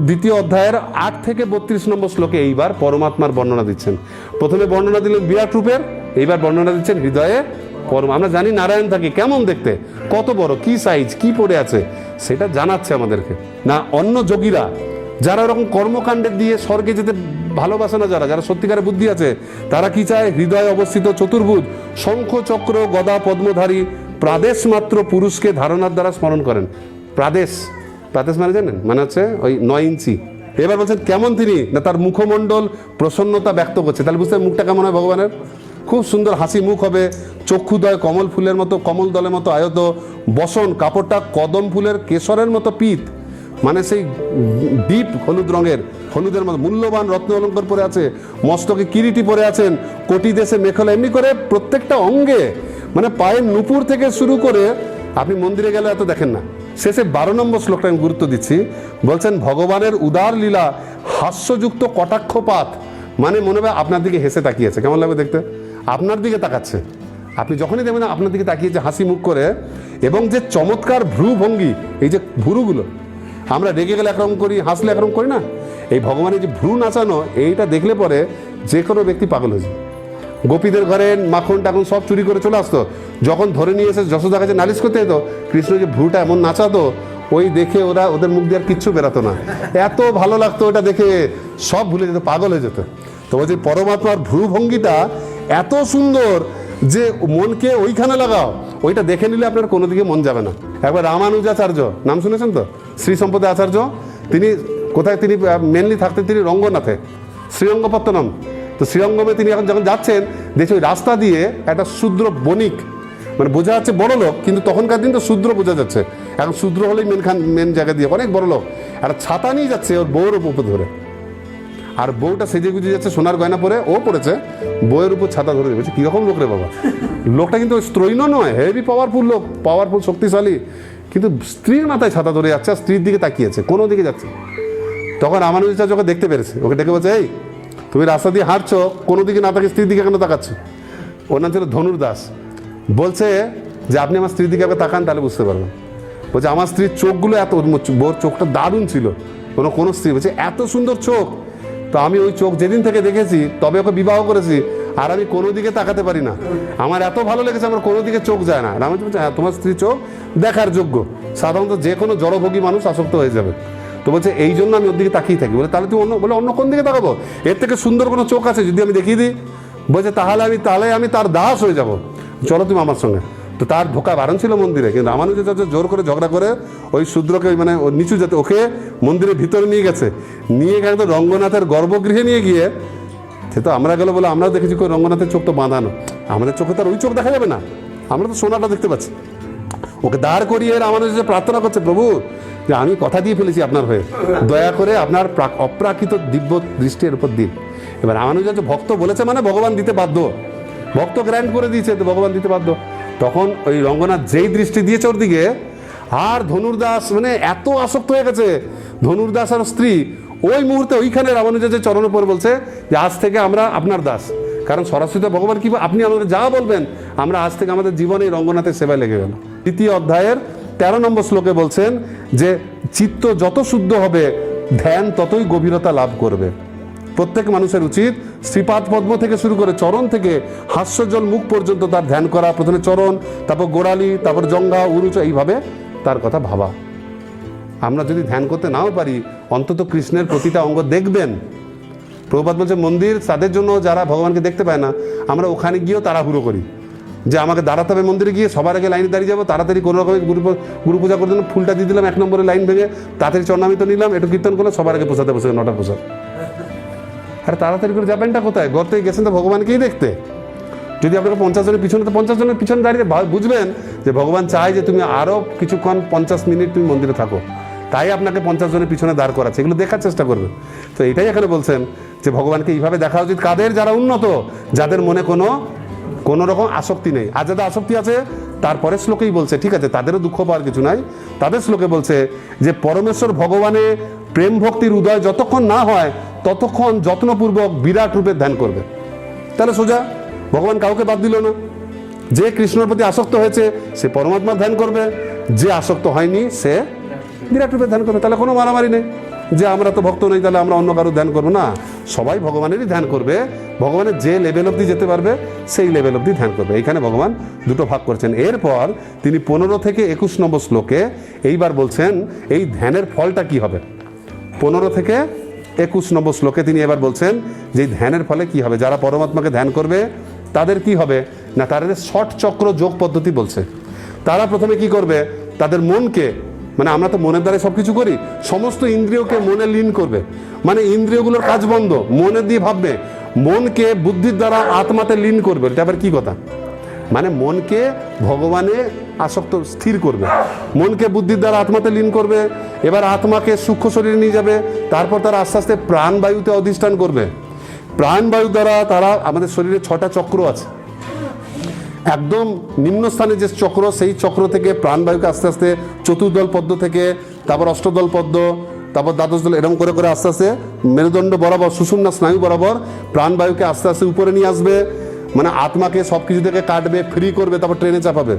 দ্বিতীয় অধ্যায়ের 8 থেকে 32 নম্বর শ্লোকে এইবার পরমাত্মার বর্ণনা দিচ্ছেন। প্রথমে বর্ণনা দিলেন বিরাট রূপের, এইবার বর্ণনা দিচ্ছেন হৃদয়ে পরম। আমরা জানি নারায়ণ থাকে কেমন দেখতে, কত বড়, কি সাইজ, কি পড়ে আছে, সেটা জানাচ্ছে আমাদেরকে। না অন্য যোগীরা যারা এরকম কর্মকাণ্ডের দিয়ে স্বর্গে যেতে ভালোবাসে না, যারা সত্যিকারের বুদ্ধি আছে, তারা কি চায়? হৃদয়ে অবস্থিত চতুর্ভুজ শঙ্খ চক্র গদা পদ্মধারী প্রাদেশ মাত্র পুরুষকে ধারণার দ্বারা স্মরণ করেন। প্রাদেশ মানে জানেন? মানে হচ্ছে ওই 9 ইঞ্চি। এবার বলছেন কেমন তিনি না? তার মুখমণ্ডল প্রসন্নতা ব্যক্ত করছে। তাহলে বুঝতে মুখটা কেমন হয় ভগবানের? খুব সুন্দর হাসি মুখ হবে, চক্ষুদয় কমল ফুলের মতো, কমল দলের মতো আয়ত, বসন কাপড়টা কদম ফুলের কেশরের মতো পিত, মানে সেই ডিপ হলুদ রঙের, হলুদের মতো মূল্যবান রত্ন অলঙ্কার পরে আছে, মস্তকে কিরিটি পরে আছেন, কোটি দেশে মেখলা, এমনি করে প্রত্যেকটা অঙ্গে, মানে পায়ের নুপুর থেকে শুরু করে, আপনি মন্দিরে গেলে এত দেখেন না। শেষে 12 নম্বর শ্লোকটা আমি গুরুত্ব দিচ্ছি, বলছেন ভগবানের উদার লীলা হাস্যযুক্ত কটাক্ষপাত, মানে মনে হয় আপনার দিকে হেসে তাকিয়েছে। কেমন লাগবে দেখতে? আপনার দিকে তাকাচ্ছে, আপনি যখনই দেখবেন আপনার দিকে তাকিয়েছে হাসি মুখ করে, এবং যে চমৎকার ভ্রু ভঙ্গি, এই যে ভ্রুগুলো, আমরা রেগে গেলে একরকম করি, হাসলে একরকম করি না, এই ভগবানের যে ভ্রু নাচানো, এইটা দেখলে পরে যে কোনো ব্যক্তি পাগল হয়ে যায়। গোপীদের ঘরে মাখন টাখন সব চুরি করে চলে আসতো, যখন ধরে নিয়ে এসে যশোদার কাছে নালিশ করতে যেত, কৃষ্ণ যে ভ্রুটা এমন নাচাতো, ওই দেখে ওদের মুখ দিয়ে আর কিচ্ছু বেরাতো না, এত ভালো লাগতো ওটা দেখে, সব ভুলে যেত, পাগল হয়ে যেত। তো বলছি পরমাত্মার ভ্রু ভঙ্গিটা এত সুন্দর যে মনকে ওইখানে লাগাও, ওইটা দেখে নিলে আপনার কোনো দিকে মন যাবে না। একবার রামানুজাচার্য নাম শুনেছেন তো? শ্রী সম্পদে আচার্য, তিনি কোথায়? তিনি মেনলি থাকতেন তিনি রঙ্গনাথে, শ্রীরঙ্গপত্তনম। তো শ্রীরঙ্গমে তিনি এখন যখন যাচ্ছেন, দেখছি ওই রাস্তা দিয়ে একটা শূদ্র বণিক, মানে বোঝা যাচ্ছে বড় লোক, কিন্তু তখনকার দিন তো শূদ্র বোঝা যাচ্ছে, এখন শূদ্র হলেই মেন জায়গা দিয়ে অনেক বড় লোক, একটা ছাতা নিয়ে যাচ্ছে ওর বউর উপর ধরে, আর বউটা সেজে গুজে যাচ্ছে সোনার গয়না পরে, ও পড়েছে, বউয়ের উপর ছাতা ধরে বলছে কিরকম লোক রে বাবা। লোকটা কিন্তু স্ত্রৈণ নয়, হেভি পাওয়ারফুল লোক, পাওয়ারফুল শক্তিশালী, কিন্তু স্ত্রীর মাথায় ছাতা ধরে যাচ্ছে, আর স্ত্রীর দিকে তাকিয়েছে, কোনো দিকে যাচ্ছে। তখন রামানুজাচার্য ওকে দেখতে পেরেছে, ওকে ডেকে বলছে, এই তুমি রাস্তা দিয়ে হাঁটছো, কোনো দিকে না তাকিয়ে স্ত্রীর দিকে কেন তাকাচ্ছ? ওর নাম ছিল ধনুর্দাস। বলছে যে আপনি আমার স্ত্রীর দিকে আগে তাকান, তাহলে বুঝতে পারবেন। বলছে আমার স্ত্রীর চোখগুলো এত, বোর চোখটা দারুণ ছিল, কোনো স্ত্রী বলছে এত সুন্দর চোখ, তো আমি ওই চোখ যেদিন থেকে দেখেছি তবে ওকে বিবাহ করেছি, আর আমি কোনো দিকে তাকাতে পারি না, আমার এত ভালো লেগেছে আমার কোনো দিকে চোখ যায় না। রামানুজ বলছে হ্যাঁ তোমার স্ত্রী চোখ দেখার যোগ্য, সাধারণত যে কোনো জড়ভোগী মানুষ আসক্ত হয়ে যাবে। তো বলছে এই জন্য আমি ওর দিকে তাকিয়ে থাকি। বলে তাহলে তুই অন্য কোন দিকে তাকাবো, এর থেকে সুন্দর কোনো চোখ আছে যদি আমি দেখিয়ে দিই? বলছে তাহলে আমি তার দাস হয়ে যাব, চলো তুমি আমার সঙ্গে। তো তার ঢোকা বারণ ছিল মন্দিরে, কিন্তু রামানুজাচার্য জোর করে ঝগড়া করে ওই শূদ্রকে মানে নিচু যাতে ওকে মন্দিরের ভিতরে নিয়ে গেছে, নিয়ে গেছে রঙ্গনাথের গর্ভগৃহে নিয়ে গিয়ে। সে তো আমরা গেল বলে আমরাও দেখেছি কই রঙ্গনাথের চোখ তো বাঁধানো, আমাদের চোখে তো আর ওই চোখ দেখা যাবে না, আমরা তো সোনাটা দেখতে পাচ্ছি। ওকে দাঁড় করিয়ে রামানুজ প্রার্থনা করছে, প্রভু যে আমি কথা দিয়ে ফেলেছি আপনার হয়ে, দয়া করে আপনার অপ্রাকৃত দিব্য দৃষ্টির উপর দিন। এবার রামানুজাচার্য ভক্ত বলেছে মানে ভগবান দিতে বাধ্য, ভক্ত গ্র্যান্ড করে দিয়েছে তো ভগবান দিতে বাধ্য। তখন ওই রঙ্গনাথ যেই দৃষ্টি দিয়েছে ওর দিকে, আর ধনুর্দাস মানে এত আসক্ত হয়ে গেছে, ধনুর্দাস আর স্ত্রী ওই মুহূর্তে ওইখানে রামানুজাচার্যের চরণের উপর বলছে যে আজ থেকে আমরা আপনার দাস। কারণ সরাসরি ভগবান কি আপনি আমাদের যা বলবেন আমরা আজ থেকে আমাদের জীবনে এই রঙ্গনাথের সেবায় লেগে গেল। দ্বিতীয় অধ্যায়ের 13 নম্বর শ্লোকে বলছেন যে চিত্ত যত শুদ্ধ হবে ধ্যান ততই গভীরতা লাভ করবে। প্রত্যেক মানুষের উচিত শ্রীপাদ পদ্ম থেকে শুরু করে চরণ থেকে হাস্যজল মুখ পর্যন্ত তার ধ্যান করা। প্রথমে চরণ, তারপর গোড়ালি, তারপর জঙ্ঘা, উরুচ, এইভাবে তার কথা ভাবা। আমরা যদি ধ্যান করতে নাও পারি অন্তত কৃষ্ণের প্রতিটা অঙ্গ দেখবেন। প্রভুপাদ বলছে মন্দির তাদের জন্য যারা ভগবানকে দেখতে পায় না, আমরা ওখানে গিয়েও তাড়াহুড়ো করি যে আমাকে দাঁড়াতে হবে মন্দিরে গিয়ে, সবার আগে লাইনে দাঁড়িয়ে যাবো, তাড়াতাড়ি কোনো রকমের গুরু পূজা করে দিলাম, ফুলটা দিয়ে দিলাম 1 নম্বরে লাইন ভেঙে, তাড়াতাড়ি চরণামিত নিলাম, একটু কীর্তন করলাম, সবার আগে পোষাতে বসে 9টার পোশাক। আরে তাড়াতাড়ি করে যাবেনটা কোথায়? ঘর থেকে গেছেন তো ভগবানকেই দেখতে। যদি আপনাকে 50 জনের পিছনে, তো 50 জনের পিছনে দাঁড়িয়ে বুঝবেন যে ভগবান চায় যে তুমি আরও কিছুক্ষণ 50 মিনিট তুমি মন্দিরে থাকো, তাই আপনাকে 50 জনের পিছনে দাঁড় করাচ্ছে, এগুলো দেখার চেষ্টা করবে। তো এটাই এখানে বলছেন যে ভগবানকে এইভাবে দেখা উচিত কাদের? যারা উন্নত, যাদের মনে কোনো রকম আসক্তি নেই। আর যাদের আসক্তি আছে তারপরে শ্লোকেই বলছে ঠিক আছে তাদেরও দুঃখ পাওয়ার কিছু নাই। তাদের শ্লোকে বলছে যে পরমেশ্বর ভগবানে প্রেম ভক্তির উদয় যতক্ষণ না হয় ততক্ষণ যত্নপূর্বক বিরাট রূপে ধ্যান করবে। তাহলে সোজা ভগবান কাউকে বাদ দিল না। যে কৃষ্ণের প্রতি আসক্ত হয়েছে সে পরমাত্মার ধ্যান করবে, যে আসক্ত হয়নি সে বিরাট রূপে ধ্যান করবে। তাহলে কোনো মারামারি নেই যে আমরা তো ভক্ত নই তাহলে আমরা অন্য কারো ধ্যান করবো না, সবাই ভগবানেরই ধ্যান করবে। ভগবানের যে লেভেল অবধি যেতে পারবে সেই লেভেল অবধি ধ্যান করবে। এইখানে ভগবান দুটো ভাগ করছেন। এরপর তিনি 15 থেকে 21 নম্বর শ্লোকে এইবার বলছেন এই ধ্যানের ফলটা কি হবে। 15 থেকে 21 নম্বর শ্লোকে তিনি এবার বলছেন যে ধ্যানের ফলে কি হবে। যারা পরমাত্মাকে ধ্যান করবে তাদের কি হবে না, তাদের ষট চক্র যোগ পদ্ধতি বলছে। তারা প্রথমে কি করবে, তাদের মনকে, মানে আমরা তো মনের দ্বারা সব কিছু করি, সমস্ত ইন্দ্রিয়কে মনে লীন করবে। মানে ইন্দ্রিয়গুলোর কাজ বন্ধ, মনে দিয়ে ভাববে। মনকে বুদ্ধির দ্বারা আত্মাতে লীন করবে। এটা আবার কি কথা? মানে মনকে ভগবানে আসক্ত স্থির করবে, মনকে বুদ্ধির দ্বারা আত্মাতে লীন করবে। এবার আত্মাকে সূক্ষ্ম শরীরে নিয়ে যাবে, তারপর তারা আস্তে আস্তে প্রাণবায়ুতে অধিষ্ঠান করবে। প্রাণবায়ু দ্বারা তারা, আমাদের শরীরে 6টা চক্র আছে, একদম নিম্নস্থানে যে চক্র সেই চক্র থেকে প্রাণবায়ুকে আস্তে আস্তে চতুর্দল পদ্ম থেকে, তারপর অষ্টদল পদ্ম, তারপর দ্বাদশ দল, এরকম করে করে আস্তে আস্তে মেরুদণ্ড বরাবর সুষুম্না স্নায়ু বরাবর প্রাণবায়ুকে আস্তে আস্তে উপরে নিয়ে আসবে। মানে আত্মাকে সব কিছু থেকে কাটবে, ফ্রি করবে, তারপর ট্রেনে চাপাবে।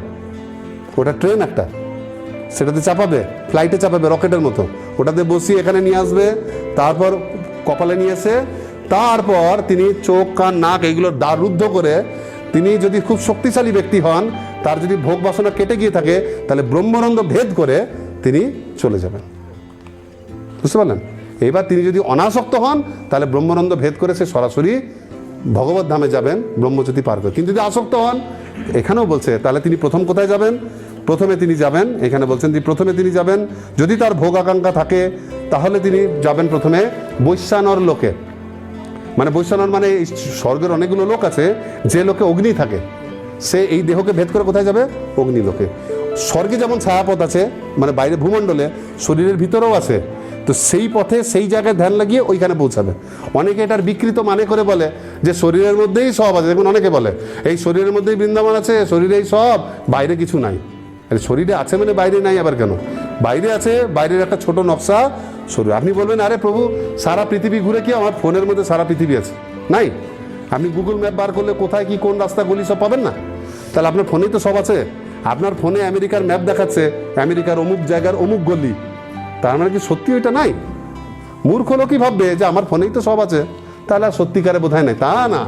ওটা ট্রেন একটা, সেটাতে চাপাবে, ফ্লাইটে চাপাবে রকেটের মতো, ওটাতে বসিয়ে এখানে নিয়ে আসবে, তারপর কপালে নিয়ে এসে তারপর তিনি চোখ কান নাক এইগুলো রুদ্ধ করে, তিনি যদি খুব শক্তিশালী ব্যক্তি হন, তার যদি ভোগ বাসনা কেটে গিয়ে থাকে, তাহলে ব্রহ্মানন্দ ভেদ করে তিনি চলে যাবেন। বুঝতে পারলেন? এবার তিনি যদি অনাসক্ত হন তাহলে ব্রহ্মানন্দ ভেদ করে সে সরাসরি ভগবত ধামে যাবেন, ব্রহ্মজ্যোতি পার করে। কিন্তু যদি আসক্ত হন, এখানেও বলছে তাহলে তিনি প্রথম কোথায় যাবেন? প্রথমে তিনি যাবেন, এখানে বলছেন প্রথমে তিনি যাবেন, যদি তার ভোগ আকাঙ্ক্ষা থাকে তাহলে তিনি যাবেন প্রথমে বৈশ্যানর লোকে। মানে বৈশ্যানর মানে এই স্বর্গের অনেকগুলো লোক আছে, যে লোকে অগ্নি থাকে, সে এই দেহকে ভেদ করে কোথায় যাবে? অগ্নি লোকে। স্বর্গে যেমন ছায়াপথ আছে, মানে বাইরে ভূমণ্ডলে, শরীরের ভিতরেও আছে, তো সেই পথে সেই জায়গায় ধ্যান লাগিয়ে ওইখানে পৌঁছাবে। অনেকে এটার বিকৃত মানে করে বলে যে শরীরের মধ্যেই সব আছে। দেখুন অনেকে বলে এই শরীরের মধ্যেই বৃন্দাবন আছে, শরীরেই সব, বাইরে কিছু নাই। আরে শরীরে আছে মানে বাইরে নাই আবার কেন? বাইরে আছে, বাইরের একটা ছোট নকশা শরীর। আপনি বলবেন আরে প্রভু সারা পৃথিবী ঘুরে কি? আমার ফোনের মধ্যে সারা পৃথিবী আছে। নাই? আপনি গুগল ম্যাপ বার করলে কোথায় কি কোন রাস্তা গলি সব পাবেন না? তাহলে আপনার ফোনেই তো সব আছে। আপনার ফোনে আমেরিকার ম্যাপ দেখাচ্ছে আমেরিকার অমুক জায়গার অমুক গলি, তার মানে কি সত্যি ওইটা নাই? মূর্খ লোকই ভাববে যে আমার ফোনেই তো সব আছে, তাহলে আর সত্যিকারে বোধহয় নাই। তা না,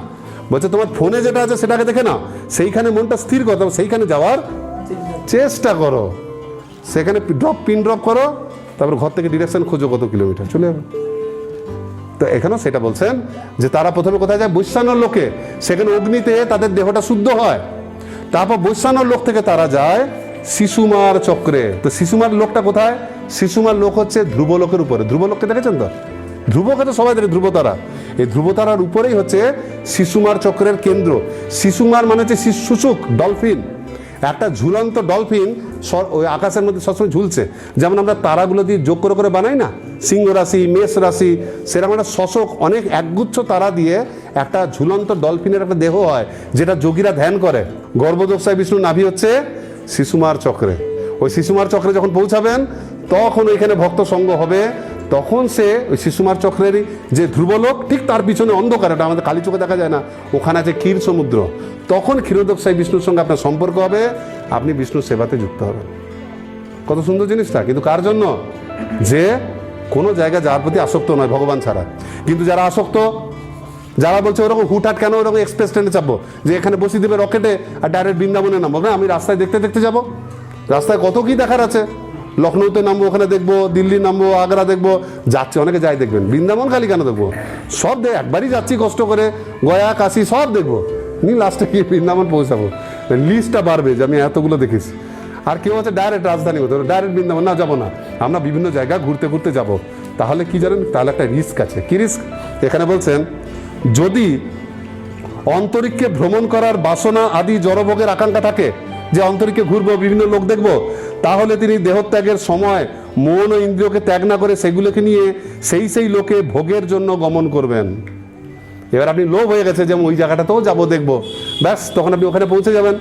বলছে তোমার ফোনে যেটা আছে সেটাকে দেখে নাও, সেইখানে মনটা স্থির করো, সেইখানে যাওয়ার চেষ্টা করো, সেখানে পিন ড্রপ করো, তারপর ঘর থেকে ডিরেকশন খোঁজো কত কিলোমিটার চলে যাবে। তো এখানেও সেটা বলছেন যে তারা প্রথমে কোথায় যায়, বৈশ্যানোর লোকে, সেখানে অগ্নিতে তাদের দেহটা শুদ্ধ হয়। তারপর বৈশ্যানোর লোক থেকে তারা যায় শিশুমার চক্রে। তো শিশুমার লোকটা কোথায়? শিশুমার লোক হচ্ছে ধ্রুবলোকের উপরে। ধ্রুবলোককে দেখেছেন তো? ধ্রুবকে তো সবাই দেখে, ধ্রুবতারা। এই ধ্রুবতারার উপরেই হচ্ছে শিশুমার চক্রের কেন্দ্র। শিশুমার মানে হচ্ছে শুশুক, ডলফিন, একটা ঝুলন্ত ডলফিন ওই আকাশের মধ্যে সবসময় ঝুলছে। যেমন আমরা তারাগুলো দিয়ে যোগ করে করে বানাই না, সিংহ রাশি, মেষ রাশি, সেরকম একটা শশক, অনেক একগুচ্ছ তারা দিয়ে একটা ঝুলন্ত ডলফিনের একটা দেহ হয়, যেটা যোগীরা ধ্যান করে। গর্ভদোষায় বিষ্ণু নাভি হচ্ছে শিশুমার চক্রে। ওই শিশুমার চক্রে যখন পৌঁছাবেন তখন ওইখানে ভক্ত সঙ্গ হবে, তখন সে ওই শিশুমার চক্রেরই যে ধ্রুবলোক, ঠিক তার পিছনে অন্ধকার, এটা আমাদের খালি চোখে দেখা যায় না, ওখানে আছে ক্ষীর সমুদ্র। তখন ক্ষীরোদকসাই বিষ্ণুর সঙ্গে আপনার সম্পর্ক হবে, আপনি বিষ্ণুর সেবাতে যুক্ত হবেন। কত সুন্দর জিনিসটা! কিন্তু কার জন্য? যে কোনো জায়গায় যার প্রতি আসক্ত নয় ভগবান ছাড়া। কিন্তু যারা আসক্ত, যারা বলছে ওরকম হুটহাট কেন ওরকম এক্সপ্রেস ট্রেনে চাপবো, যে এখানে বসিয়ে দেবে রকেটে আর ডাইরেক্ট বৃন্দাবনে নামবো না, আমি রাস্তায় দেখতে দেখতে যাবো। রাস্তায় কত কি দেখার আছে, লখনৌতে নামবো, ওখানে দেখবো, দিল্লি নামবো, আগ্রা দেখবো, যাচ্ছে অনেকে যাই দেখবেন, বৃন্দাবন খালি কেন দেখবো? সব একবারই যাচ্ছি কষ্ট করে, গয়া কাশি সব দেখবো, লাস্টে কি বৃন্দাবন পৌঁছাবো, লিস্টটা বাড়বে যে আমি এতগুলো দেখেছি। আর কেউ হচ্ছে ডাইরেক্ট রাজধানী হতে, ডাইরেক্ট বৃন্দাবন না, যাবো না, আমরা বিভিন্ন জায়গায় ঘুরতে ঘুরতে যাব। তাহলে কি জানেন, তাহলে একটা রিস্ক আছে। কি রিস্ক? এখানে বলছেন যদি অন্তরিক্ষে ভ্রমণ করার বাসনা আদি জড়ভোগের আকাঙ্ক্ষা থাকে, যে অন্তরিক্ষে ঘুরবো, বিভিন্ন লোক দেখবো, তাহলে তিনি দেহত্যাগের সময় মন ও ইন্দ্রিয়কে ত্যাগ না করে সেগুলোকে নিয়ে সেই লোকে ভোগের জন্য গমন করবেন। এবার আপনি লোভ হয়ে গেছে যে ওই জায়গাটাতেও যাবো, দেখবো, ব্যাস তখন আপনি ওখানে পৌঁছে যাবেন,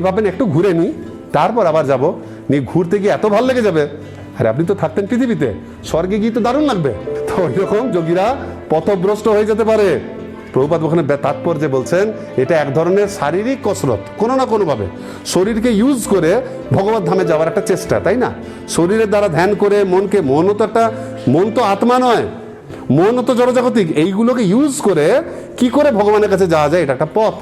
ভাববেন একটু ঘুরে নিই, তারপর আবার যাবো। ঘুরতে গিয়ে এত ভালো লেগে যাবে, আরে আপনি তো থাকতেন পৃথিবীতে, স্বর্গে গিয়ে তো দারুণ লাগবে। তো ওই রকম যোগীরা পথভ্রষ্ট হয়ে যেতে পারে। প্রভুপাদ ওখানে তাৎপর্যে বলছেন এটা এক ধরনের শারীরিক কসরত, কোনো না কোনোভাবে শরীরকে ইউজ করে ভগবত ধামে যাওয়ার একটা চেষ্টা, তাই না? শরীরের দ্বারা ধ্যান করে মনকে, মন তো আত্মা নয়, মন তো জড়জাগতিক, এইগুলোকে ইউজ করে কি করে ভগবানের কাছে যাওয়া যায়, এটা একটা পথ।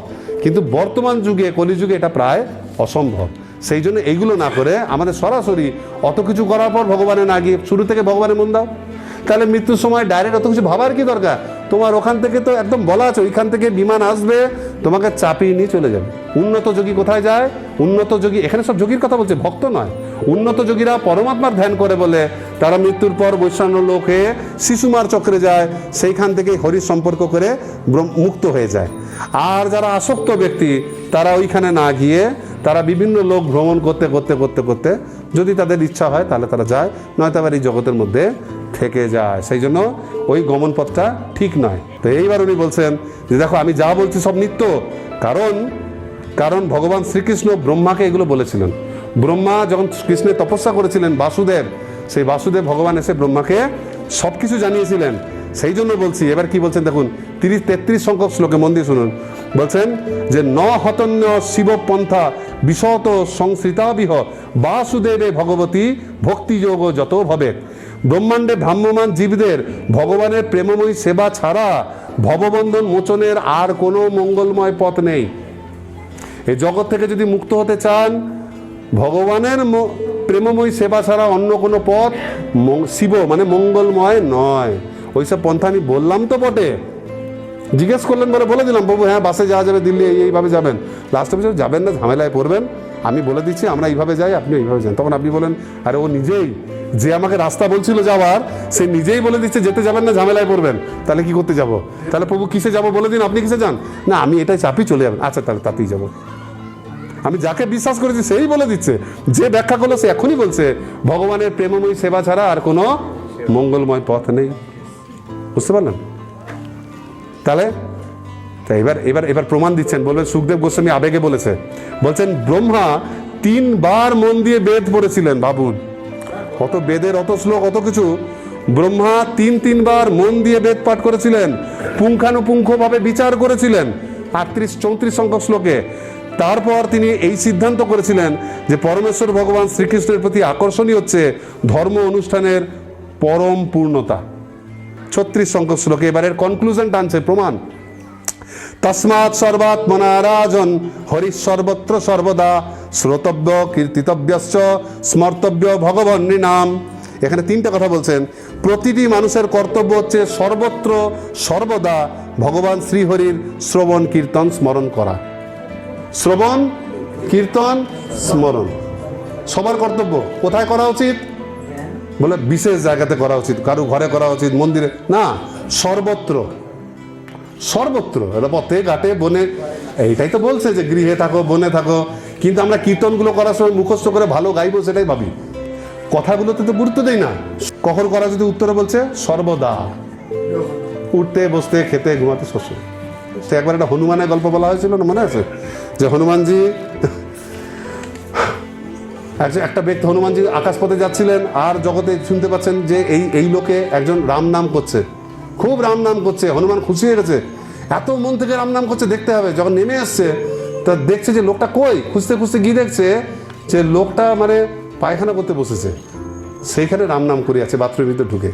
কিন্তু বর্তমান যুগে, কলিযুগে এটা প্রায় অসম্ভব। সেই জন্য এইগুলো না করে আমাদের সরাসরি অত কিছু করার পর ভগবানে না গিয়ে শুরু থেকে ভগবানের মন দাও। তাহলে মৃত্যুর সময় ডাইরেক্ট অত কিছু ভাবার কি দরকার? তোমার ওখান থেকে তো একদম বলা আছে, ওইখান থেকে বিমান আসবে, তোমাকে চাপিয়ে নিয়ে চলে যাবে। উন্নত যোগী কোথায় যায়? উন্নত যোগী, এখানে সব যোগীর কথা বলছে, ভক্ত নয়। উন্নত যোগীরা পরমাত্মার ধ্যান করে বলে তারা মৃত্যুর পর বৈষ্ণব লোকে শিশুমার চক্রে যায়, সেইখান থেকে হরির সম্পর্ক করে মুক্ত হয়ে যায়। আর যারা আসক্ত ব্যক্তি, তারা ওইখানে না গিয়ে তারা বিভিন্ন লোক ভ্রমণ করতে করতে করতে করতে যদি তাদের ইচ্ছা হয় তাহলে তারা যায়, নয়তো আবার এই জগতের মধ্যে থেকে যায়। সেই জন্য ওই গমন পথটা ঠিক নয়। তো এইবার উনি বলছেন যে দেখো আমি যা বলছি সব নিত্য, কারণ ভগবান শ্রীকৃষ্ণ ব্রহ্মাকে এগুলো বলেছিলেন। ব্রহ্মা যখন কৃষ্ণের তপস্যা করেছিলেন, বাসুদেব, সেই বাসুদেব ভগবান এসে ব্রহ্মাকে সব কিছু জানিয়েছিলেন। সেই জন্য বলছি, এবার কি বলছেন দেখুন, 33 সংখ্যক শ্লোকে মন দিয়ে শুনুন। বলছেন যে ন হতন্য শিবপন্থা বিশত সংসৃতাবিহ বাসুদেবে ভগবতী ভক্তিযোগ যত ভবে। ব্রহ্মাণ্ডে ভ্রাম্যমান জীবদের ভগবানের প্রেমময়ী সেবা ছাড়া ভববন্ধন মোচনের আর কোনো মঙ্গলময় পথ নেই। এই জগৎ থেকে যদি মুক্ত হতে চান, ভগবানের প্রেমময়ী সেবা ছাড়া অন্য কোনো পথ শিব মানে মঙ্গলময় নয়। ওইসব পন্থা আমি বললাম তো বটে, জিজ্ঞেস করলেন বলে দিলাম, বাবু হ্যাঁ বাসে যাওয়া যাবে, দিল্লি এইভাবে যাবেন, লাস্টে বছর যাবেন না, ঝামেলায় পড়বেন, আমি বলে দিচ্ছি আমরা এইভাবে যাই, আপনি এইভাবে যান। তখন আপনি বলেন আরে ও নিজেই, যে আমাকে রাস্তা বলছিল যাওয়ার, সে নিজেই বলে দিচ্ছে যেতে যাবেন না, ঝামেলায় পড়বেন, তাহলে কি করতে যাব? তাহলে প্রভু কিসে যাব বলে দিন, আপনি কিসে যান? না আমি এটাই চাপি চলে যাবেন, আচ্ছা তাহলে তাতেই যাবো। আমি যাকে বিশ্বাস করেছি সেই বলে দিচ্ছে, যে ব্যাখ্যা করলো সে এখনই বলছে ভগবানের প্রেমময়ী সেবা ছাড়া আর কোনো মঙ্গলময় পথ নেই। বুঝতে পারলেন? তাহলে এবার প্রমাণ দিচ্ছেন, বলবেন সুখদেব গোস্বামী আবেগে বলেছে, বলছেন ব্রহ্মা 3 বার মন দিয়ে বেদ পড়েছিলেন। ভাবুন, কত বেদের অত শ্লোক, অত কিছু, ব্রহ্মা 3 বার মন দিয়ে বেদ পাঠ করেছিলেন, পুঙ্খানুপুঙ্খভাবে বিচার করেছিলেন 34 সংখ্যক শ্লোকে। তারপর তিনি এই সিদ্ধান্ত করেছিলেন যে পরমেশ্বর ভগবান শ্রীকৃষ্ণের প্রতি আকর্ষণই হচ্ছে ধর্ম অনুষ্ঠানের পরম পূর্ণতা। 36 সংখ্যক শ্লোকে এবারের কনক্লুশন টানছে, প্রমাণ তস্মাৎ সর্বাত্মনা রাজন হরি সর্বত্র সর্বদা শ্রোতব্য কীর্তিতব্যশ্চ স্মর্তব্য ভগবান নাম। এখানে তিনটা কথা বলছেন। প্রতিটি মানুষের কর্তব্য হচ্ছে সর্বত্র সর্বদা ভগবান শ্রীহরির শ্রবণ কীর্তন স্মরণ করা। শ্রবণ কীর্তন স্মরণ সবার কর্তব্য। কোথায় করা উচিত? বলে বিশেষ জায়গাতে করা উচিত, কারো ঘরে করা উচিত, মন্দিরে না, সর্বত্র সর্বত্র। এটা পথে ঘাটে বনে, এইটাই তো বলছে যে গৃহে থাকো বনে থাকো। কিন্তু আমরা কীর্তনগুলো করার সময় মুখস্থ করে ভালো গাইবো সেটাই ভাবি, কথাগুলোতে তো গুরুত্ব দেই না। কখন করা যদি উত্তরে বলছে সর্বদা, উঠতে বসতে খেতে ঘুমাতে শস্য। সে একবার একটা হনুমানের গল্প বলা হয়েছিল না, মনে আছে? যে হনুমানজি একটা ব্যক্তি, হনুমানজি আকাশপথে যাচ্ছিলেন আর জগতে শুনতে পাচ্ছেন যে এই লোকে একজন রাম নাম করছে, খুব রাম নাম করছে। হনুমান খুশি হয়ে গেছে, এত মন থেকে রাম নাম করছে, দেখতে হবে। যখন নেমে আসছে তা দেখছে যে লোকটা কই, খুঁজতে খুঁজতে গিয়ে দেখছে যে লোকটা মানে পায়খানা করতে বসেছে, সেইখানে রাম নাম করে আছে বাথরুমের ভিতরে ঢুকে।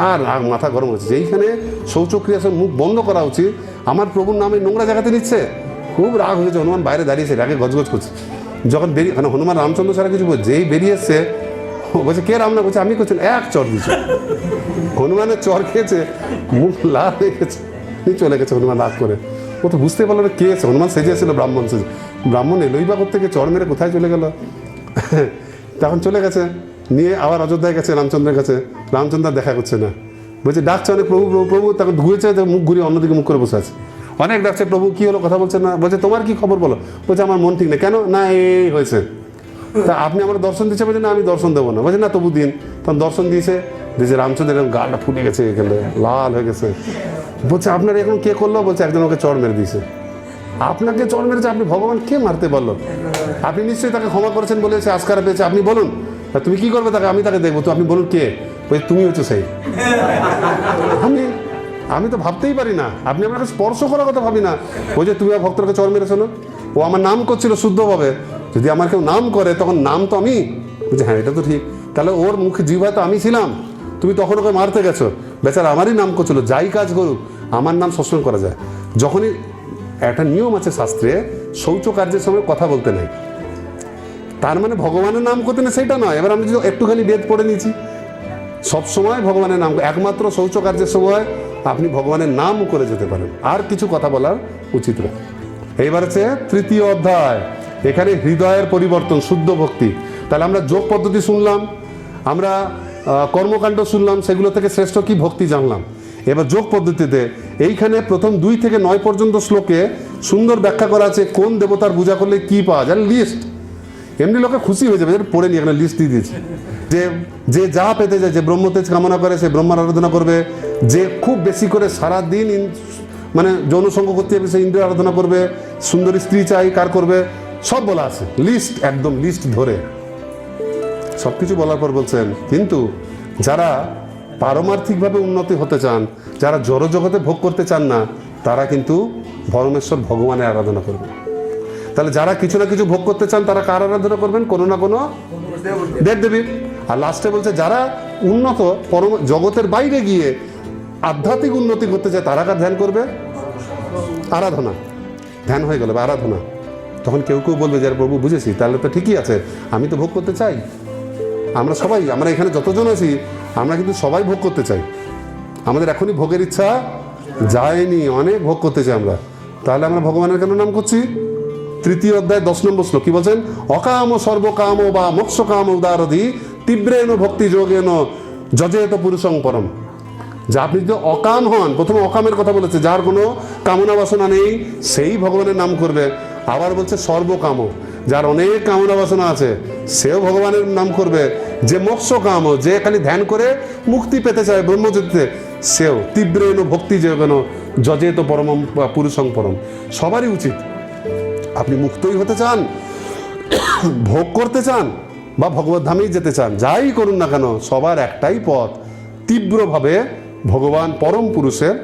আর মাথা গরম হচ্ছে, যেইখানে শৌচক্রিয়া সব মুখ বন্ধ করা উচিত, আমার প্রভুর নামে নোংরা জায়গাতে নিচ্ছে। খুব রাগ হয়েছে, হনুমান বাইরে দাঁড়িয়েছে, রাগে গজগজ করছে। যখন বেরিয়ে, মানে হনুমান রামচন্দ্র ছাড়া কিছু বলছে, যেই বেরিয়ে এসছে বলছে কে রাম নাম করছে, আমি করছেন, এক চর দিচ্ছে। হনুমানের চর খেয়েছে, মুখ লাল হয়ে গেছে, চলে গেছে হনুমান রাগ করে। ও তো বুঝতে পারলো না কে আছে। হনুমান সেজে এসেছিল ব্রাহ্মণ সেজে, ব্রাহ্মণ এলোই বা থেকে চর মেরে কোথায় চলে গেল। তখন চলে গেছে, নিয়ে আবার অযোধ্যায় গেছে রামচন্দ্রের কাছে। রামচন্দ্র দেখা করছে না, বলছে ডাকছে অনেক, প্রভু প্রভু প্রভু। তখন ঘুরেছে, মুখ ঘুরিয়ে অন্যদিকে মুখ করে বসে আছে। অনেক ডাকছে, প্রভু কি হলো, কথা বলছে না। বলছে তোমার কি খবর বলো। বলছে আমার মন ঠিক নেই। কেন? না এই হয়েছে। তা আপনি আমার দর্শন দিচ্ছে? বলছে না আমি দর্শন দেবো না। বলছে না তবু দিন। তখন দর্শন দিয়েছে, দিয়েছে রামচন্দ্র এরকম গাটা ফুটে গেছে, এখানে লাল হয়ে গেছে। বলছে আপনার এখন কে করলো? বলছে একজন ওকে চড় মেরে দিয়েছে। আপনাকে চড় মেরেছে? আপনি ভগবান কে মারতে পারলো? আপনি নিশ্চয়ই তাকে ক্ষমা করেছেন বলে সে আস্কার পেয়েছে, আপনি বলুন। তুমি কি করবে তাকে? আমি তাকে দেখবো। তো আপনি বলুন কে? বলছে তুমি হচ্ছে সেই। আমি তো ভাবতেই পারি না, আপনি আমাকে স্পর্শ করার কথা ভাবি না। ওই যে তুমি ভক্তকে চর মেরেছো না, ও আমার নাম করছিল শুদ্ধভাবে। যদি আমার কেউ নাম করে তখন নাম তো আমি। বলছে হ্যাঁ এটা তো ঠিক, তাহলে ওর মুখে জিহ্বায় তো আমি ছিলাম, তুমি তখন ওকে মারতে গেছো। বেচারা আমারই নাম করছিল, যাই কাজ করুক আমার নাম সবসময় করা যায়। যখনই একটা নিয়ম আছে শাস্ত্রে, শৌচ কার্যের সময় কথা বলতে নেই, তার মানে ভগবানের নাম করতে নেই সেটা নয়। এবার আমি যদি একটুখানি বেদ পড়ে নিয়েছি, সবসময় ভগবানের নাম, একমাত্র শৌচ কার্যের সময় আপনি ভগবানের নাম করে যেতে পারেন, আর কিছু কথা বলার উচিত নয়। এইবার হচ্ছে তৃতীয় অধ্যায়। এখানে হৃদয়ের পরিবর্তন, শুদ্ধ ভক্তি। তাহলে আমরা যোগ পদ্ধতি শুনলাম, আমরা কর্মকাণ্ড শুনলাম, সেগুলো থেকে শ্রেষ্ঠ কি ভক্তি জানলাম। এবার যোগ পদ্ধতিতে এইখানে প্রথম 2 থেকে 9 পর্যন্ত শ্লোকে সুন্দর ব্যাখ্যা করা আছে কোন দেবতার পূজা করলে কি পাওয়া যায়, লিস্ট। এমনি লোকে খুশি হয়ে যাবে, পড়ে নিয়ে এখানে লিস্ট দিয়ে দিয়েছে। যে যা পেতে যায়, যে ব্রহ্মতেজ কামনা করে সে ব্রহ্মার আরাধনা করবে, যে খুব বেশি করে সারাদিন মানে যৌনসঙ্গ করতে হবে সে ইন্দ্রের আরাধনা করবে, সুন্দরী স্ত্রী চাই কার করবে, সব বলা আছে, লিস্ট, একদম লিস্ট ধরে সব কিছু বলার পর বলছেন কিন্তু যারা পারমার্থিকভাবে উন্নতি হতে চান, যারা জড়জগতে ভোগ করতে চান না, তারা কিন্তু পরমেশ্বর ভগবানের আরাধনা করবে। তাহলে যারা কিছু না কিছু ভোগ করতে চান তারা কার আরাধনা করবেন? কোনো না কোনো দেবদেবীর। আর লাস্টে বলছে যারা উন্নত পরম জগতের বাইরে গিয়ে আধ্যাত্মিক উন্নতি করতে চায় তারা কার ধ্যান করবে? আরাধনা। ধ্যান হয়ে গেল আরাধনা। তখন কেউ কেউ বলবে যে প্রভু বুঝেছি, তাহলে তো ঠিকই আছে, আমি তো ভোগ করতে চাই। আমরা সবাই, আমরা এখানে যতজন আছি আমরা কিন্তু সবাই ভোগ করতে চাই। আমাদের এখনই ভোগের ইচ্ছা যায়নি, অনেক ভোগ করতে চাই আমরা। তাহলে আমরা ভগবানের কেন নাম করছি? তৃতীয় অধ্যায় 10 নম্বর শ্লোক কি বলছেন? অকাম সর্বকাম বা মোক্ষ কাম উদারধি তীব্রেণ ভক্তি যোগেন যজেত পুরুষং পরম। যা আপনি যদি অকাম হন, প্রথমে অকামের কথা বলেছে, যার কোনো কামনা বাসনা নেই সেই ভগবানের নাম করবে। আবার বলছে সর্বকাম, যার অনেক কামনা বাসনা আছে সেও ভগবানের নাম করবে। যে মোক্ষ কাম, যে খালি ধ্যান করে মুক্তি পেতে চায় ব্রহ্মজ্যোতিতে, সেও তীব্রেণ ভক্তি যোগেন যজেত পরম পুরুষং পরম। সবারই উচিত, আপনি মুক্তই হতে চান, ভোগ করতে চান, বা ভগবত ধামেই যেতে চান, যাই করুন না কেন সবার একটাই পথ, তীব্রভাবে ভগবান পরম পুরুষের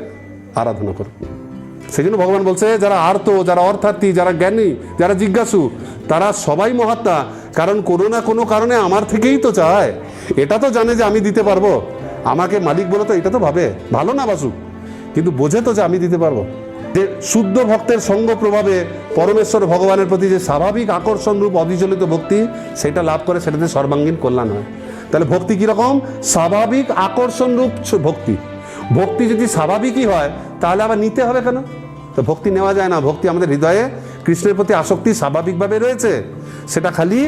আরাধনা করুন। সেই জন্য ভগবান বলছে যারা আর্ত, যারা অর্থার্থী, যারা জ্ঞানী, যারা জিজ্ঞাসু, তারা সবাই মহাত্মা। কারণ কোনো না কোনো কারণে আমার থেকেই তো চায়। এটা তো জানে যে আমি দিতে পারবো, আমাকে মালিক বলে তো এটা তো ভাবে, ভালো না বাসুক, কিন্তু বোঝে তো যে আমি দিতে পারবো। যে শুদ্ধ ভক্তের সঙ্গ প্রভাবে পরমেশ্বর ভগবানের প্রতি যে স্বাভাবিক আকর্ষণ রূপ অবিচলিত ভক্তি সেটা লাভ করে, সেটাতে সর্বাঙ্গীন কল্যাণ হয়। তাহলে ভক্তি কীরকম? স্বাভাবিক আকর্ষণ রূপ ভক্তি। ভক্তি যদি স্বাভাবিকই হয় তাহলে আবার নিতে হবে কেন? তো ভক্তি নেওয়া যায় না। ভক্তি আমাদের হৃদয়ে কৃষ্ণের প্রতি আসক্তি স্বাভাবিকভাবে রয়েছে, সেটা খালি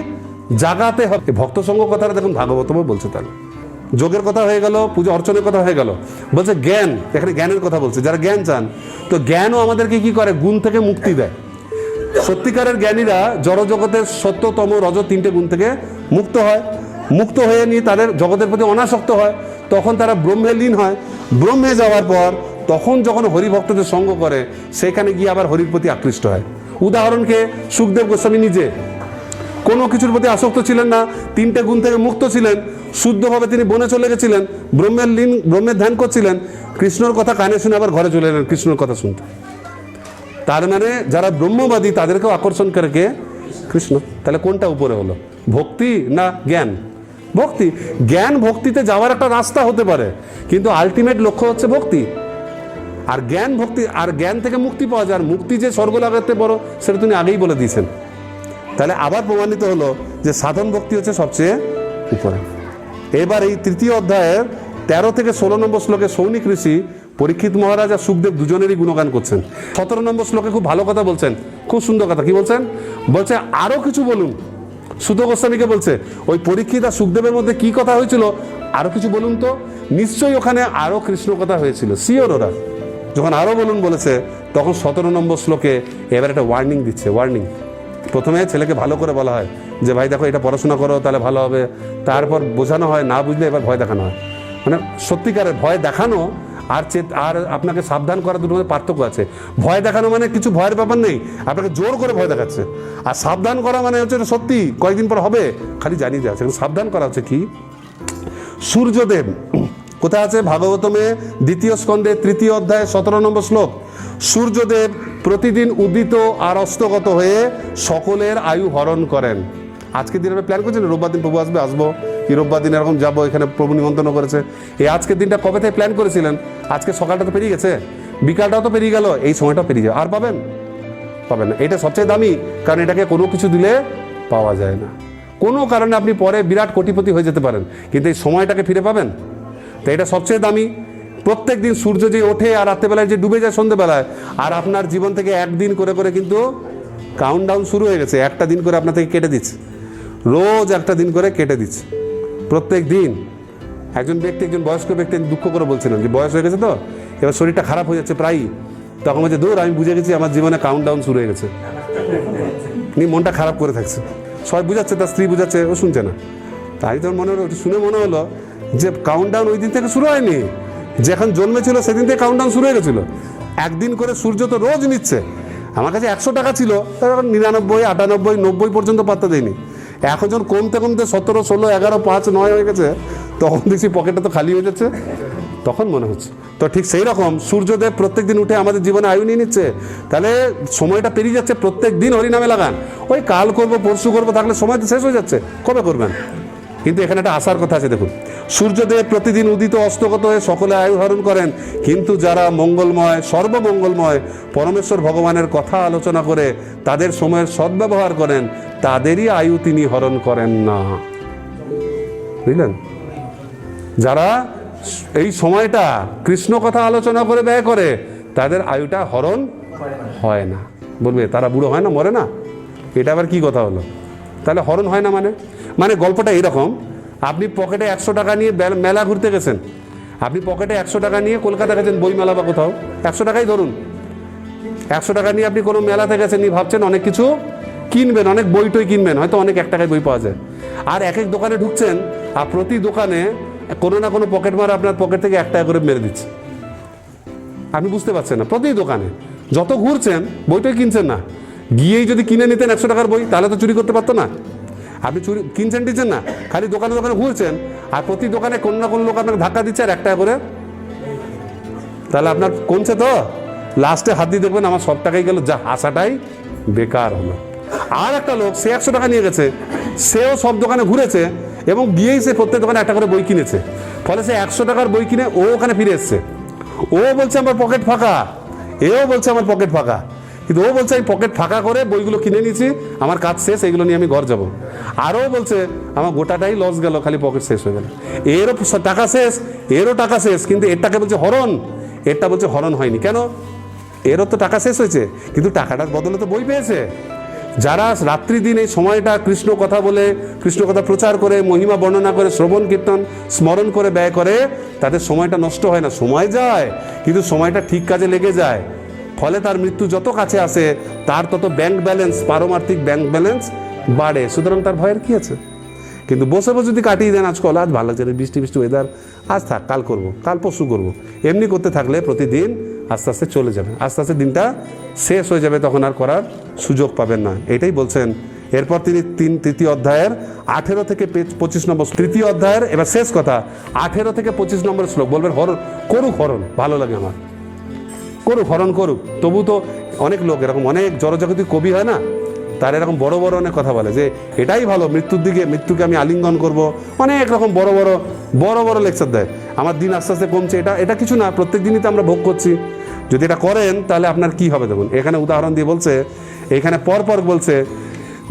জাগাতে হবে। ভক্ত সঙ্গ কথাটা দেখুন ভাগবতমও বলছে। তাহলে যোগের কথা হয়ে গেল, পুজো অর্চনের কথা হয়ে গেল, বলছে জ্ঞান, এখানে জ্ঞানের কথা বলছে। যারা জ্ঞান চান, তো জ্ঞানও আমাদেরকে কি করে? গুণ থেকে মুক্তি দেয়। সত্যিকারের জ্ঞানীরা জড়জগতের সত্যতম রজ তিনটে গুণ থেকে মুক্ত হয়। মুক্ত হয়ে নিয়ে তাদের জগতের প্রতি অনাসক্ত হয়, তখন তারা ব্রহ্মে লীন হয়। ব্রহ্মে যাওয়ার পর তখন যখন হরিভক্তদের সঙ্গ করে, সেখানে গিয়ে আবার হরির প্রতি আকৃষ্ট হয়। উদাহরণকে সুখদেব গোস্বামী নিজে কোনো কিছুর প্রতি আসক্ত ছিলেন না, তিনটে গুণ থেকে মুক্ত ছিলেন, শুদ্ধভাবে তিনি বনে চলে গেছিলেন, ব্রহ্মের ধ্যান করছিলেন, কৃষ্ণর কথা কানে শুনে আবার ঘরে চলে এলেন কৃষ্ণর কথা শুনতে। তার মানে যারা ব্রহ্মবাদী তাদেরকেও আকর্ষণ করে কে? কৃষ্ণ। তাহলে কোনটা উপরে হলো, ভক্তি না জ্ঞান? ভক্তি। জ্ঞান ভক্তিতে যাওয়ার একটা রাস্তা হতে পারে, কিন্তু আলটিমেট লক্ষ্য হচ্ছে ভক্তি। আর জ্ঞান ভক্তি, আর জ্ঞান থেকে মুক্তি পাওয়া যায়। আর মুক্তি যে স্বর্গ লাগাতে বড়, সেটা তিনি আগেই বলে দিয়েছেন। তাহলে আবার প্রমাণিত হলো যে সাধন ভক্তি হচ্ছে সবচেয়ে উপরে। এবার এই তৃতীয় অধ্যায়ের 13 থেকে 16 নম্বর শ্লোকে সৌনিক ঋষি পরীক্ষিত মহারাজ আর সুখদেব দুজনেরই গুণগান করছেন। 17 নম্বর শ্লোকে খুব ভালো কথা বলছেন, খুব সুন্দর কথা। কি বলছেন? বলছে আরো কিছু বলুন। সুত গোস্বামীকে বলছে ওই পরীক্ষিত আর সুখদেবের মধ্যে কি কথা হয়েছিল, আরো কিছু বলুন তো। নিশ্চয়ই ওখানে আরো কৃষ্ণ কথা হয়েছিল, শিওর। ওরা যখন আরো বলুন বলেছে, তখন 17 নম্বর শ্লোকে এবার একটা ওয়ার্নিং দিচ্ছে। ওয়ার্নিং প্রথমে ছেলেকে ভালো করে বলা হয় যে ভাই দেখো এটা পড়াশোনা করো তাহলে ভালো হবে, তারপর বোঝানো হয়, না বুঝলে এবার ভয় দেখানো হয়। মানে সত্যিকারের ভয় দেখানো আর আপনাকে সাবধান করা দুটোর মধ্যে পার্থক্য আছে। ভয় দেখানো মানে কিছু ভয়ের ব্যাপার নেই, আপনাকে জোর করে ভয় দেখাচ্ছে। আর সাবধান করা মানে হচ্ছে সত্যি কয়েকদিন পর হবে, খালি জানিয়ে দেওয়া। সাবধান করা হচ্ছে কি? সূর্যদেব কোথায় আছে? ভাগবতমে 2য় স্কন্ধে 3য় অধ্যায় 17 নম্বর শ্লোক। সূর্যদেব প্রতিদিন উদিত আর অস্তগত হয়ে সকলের আয়ু হরণ করেন। আজকের দিন আমরা প্ল্যান করছি না, রোববার দিন প্রভু আসবো, কি রোববার দিন এরকম যাবো, এখানে প্রভু নিমন্ত্রণ করেছে। এই আজকের দিনটা কবে থেকে প্ল্যান করেছিলেন? আজকে সকালটা তো পেরিয়ে গেছে, বিকালটাও তো পেরিয়ে গেল, এই সময়টাও পেরিয়ে যাবে। আর পাবেন না। এটা সবচেয়ে দামি, কারণ এটাকে কোনো কিছু দিলে পাওয়া যায় না। কোনো কারণে আপনি পরে বিরাট কোটিপতি হয়ে যেতে পারেন, কিন্তু এই সময়টাকে ফিরে পাবেন? তো এটা সবচেয়ে দামি। প্রত্যেক দিন সূর্য যে ওঠে আর রাত্রেবেলায় যে ডুবে যায় সন্ধ্যেবেলায়, আর আপনার জীবন থেকে একদিন করে করে কিন্তু কাউন্টডাউন শুরু হয়ে গেছে। একটা দিন করে আপনার থেকে কেটে দিচ্ছে, রোজ একটা দিন করে কেটে দিচ্ছে প্রত্যেক দিন। একজন বয়স্ক ব্যক্তি দুঃখ করে বলছিলেন যে বয়স হয়ে গেছে তো, এবার শরীরটা খারাপ হয়ে যাচ্ছে প্রায়ই। তখন বলছে দূর, আমি বুঝে গেছি আমার জীবনে কাউন্টডাউন শুরু হয়ে গেছে। মনটা খারাপ করে থাকছে, সবাই বুঝাচ্ছে, তার স্ত্রী বুঝাচ্ছে, ও শুনছে না। তাই তখন শুনে মনে হলো যে কাউন্টডাউন ওই দিন থেকে শুরু হয়নি, যখন জন্মেছিল সেদিন থেকে কাউন্টডাউন শুরু হয়ে গেছিল। একদিন করে সূর্য তো রোজ নিচ্ছে। আমার কাছে 100 টাকা ছিল, তখন 99, 98, 90 পর্যন্ত পাত্তা দেয়নি। এখন যখন কমতে কমতে 17, 16, 11, 5, 9 হয়ে গেছে, তখন দেখছি পকেটটা তো খালি হয়ে যাচ্ছে। তখন মনে হচ্ছে তো ঠিক সেই রকম সূর্যদেব প্রত্যেকদিন উঠে আমাদের জীবনে আয়ু নিয়ে নিচ্ছে। তাহলে সময়টা পেরিয়ে যাচ্ছে, প্রত্যেক দিন হরিনামে লাগান। ওই কাল করবো পরশু করবো থাকলে সময় তো শেষ হয়ে যাচ্ছে, কবে করবেন? কিন্তু এখানে একটা আশার কথা আছে। দেখুন, সূর্যদেব প্রতিদিন উদিত অস্তগত হয়ে সকলে আয়ু হরণ করেন, কিন্তু যারা মঙ্গলময়, সর্বমঙ্গলময় পরমেশ্বর ভগবানের কথা আলোচনা করে তাদের সময়ের সদ্ব্যবহার করেন, তাদেরই আয়ু তিনি হরণ করেন না। বুঝলেন? যারা এই সময়টা কৃষ্ণ কথা আলোচনা করে ব্যয় করে, তাদের আয়ুটা হরণ হয় না। বলবে তারা বুড়ো হয় না, মরে না? এটা আবার কি কথা হলো? তাহলে হরণ হয় না মানে গল্পটা এইরকম, আপনি পকেটে 100 টাকা নিয়ে মেলা ঘুরতে গেছেন, আপনি পকেটে 100 টাকা নিয়ে কলকাতা গেছেন বই মেলা বা কোথাও, 100 টাকাই ধরুন, 100 টাকা নিয়ে আপনি কোনো মেলাতে গেছেন, নিয়ে ভাবছেন অনেক কিছু কিনবেন, অনেক বই টই কিনবেন, হয়তো অনেক 1 টাকায় বই পাওয়া যায়। আর এক এক দোকানে ঢুকছেন, আর প্রতি দোকানে কোনো না কোনো পকেট মার আপনার পকেট থেকে 1 টাকা করে মেরে দিচ্ছে। আপনি বুঝতে পারছেন না, প্রতি দোকানে যত ঘুরছেন বইটাই কিনছেন না। গিয়েই যদি কিনে নিতেন 100 টাকার বই, তাহলে তো চুরি করতে পারতো না। আপনি চুরি কিনছেন টিনছেন না, খালি দোকানে দোকানে ঘুরছেন, আর প্রতি দোকানে কোনো না কোনো লোক আপনাকে ধাক্কা দিচ্ছে আর 1 টাকা করে। তাহলে আপনার কমছে তো, লাস্টে হাত দিয়ে দেখবেন আমার সব টাকাই গেল, যা আশাটাই বেকার হলো। আর একটা লোক, সে 100 টাকা নিয়ে গেছে, সেও সব দোকানে ঘুরেছে এবং গিয়েই সে প্রত্যেক দোকানে 1 টাকা করে বই কিনেছে। ফলে সে 100 টাকার বই কিনে ও ওখানে ফিরে এসছে, ও বলছে আমার পকেট ফাঁকা। এও বলছে আমার পকেট ফাঁকা, কিন্তু ও বলছে আমি পকেট ফাঁকা করে বইগুলো কিনে নিয়েছি, আমার কাজ শেষ, এইগুলো নিয়ে আমি ঘর যাব। আরও বলছে আমার গোটাটাই লস গেল, খালি পকেট শেষ হয়ে গেল। এরও টাকা শেষ, এরও টাকা শেষ, কিন্তু এরটাকে বলছে হরণ, এরটা বলছে হরণ হয়নি। কেন? এরও তো টাকা শেষ হয়েছে, কিন্তু টাকাটার বদলে তো বই পেয়েছে। যারা রাত্রি দিন এই সময়টা কৃষ্ণ কথা বলে, কৃষ্ণ কথা প্রচার করে, মহিমা বর্ণনা করে, শ্রবণ কীর্তন স্মরণ করে ব্যয় করে, তাদের সময়টা নষ্ট হয় না। সময় যায়, কিন্তু সময়টা ঠিক কাজে লেগে যায়। ফলে তার মৃত্যু যত কাছে আসে, তার তত ব্যাংক ব্যালেন্স, পারমার্থিক ব্যাংক ব্যালেন্স বাড়ে। সুতরাং তার ভয়ের কি আছে? কিন্তু বসে বসে যদি কাটিয়ে দেন, আজকাল আজ ভালো লাগছে, বৃষ্টি বৃষ্টি ওয়েদার, আজ থাক, কাল করবো, কাল পরশু করবো, এমনি করতে থাকলে প্রতিদিন আস্তে আস্তে চলে যাবে, আস্তে আস্তে দিনটা শেষ হয়ে যাবে, তখন আর করার সুযোগ পাবেন না। এটাই বলছেন। এরপর তিনি তৃতীয় অধ্যায়ের 18 থেকে 25 নম্বর, তৃতীয় অধ্যায়ের এবার শেষ কথা, 18 থেকে 25 নম্বর শ্লোক বলবেন, হরণ করুক, হরণ ভালো লাগে আমার, করুক, হরণ করুক। তবু তো অনেক লোক এরকম, অনেক জড়জাগতিক কবি হয় না, তার এরকম বড় বড় অনেক কথা বলে যে এটাই ভালো, মৃত্যুর দিকে, মৃত্যুকে আমি আলিঙ্গন করব, অনেক রকম বড় বড় লেকচার দেয়। আমার দিন আস্তে আস্তে কমছে, এটা কিছু না, প্রত্যেক দিনই তো আমরা ভোগ করছি। যদি এটা করেন তাহলে আপনার কি হবে দেখুন। এখানে উদাহরণ দিয়ে বলছে, এখানে পরপর বলছে,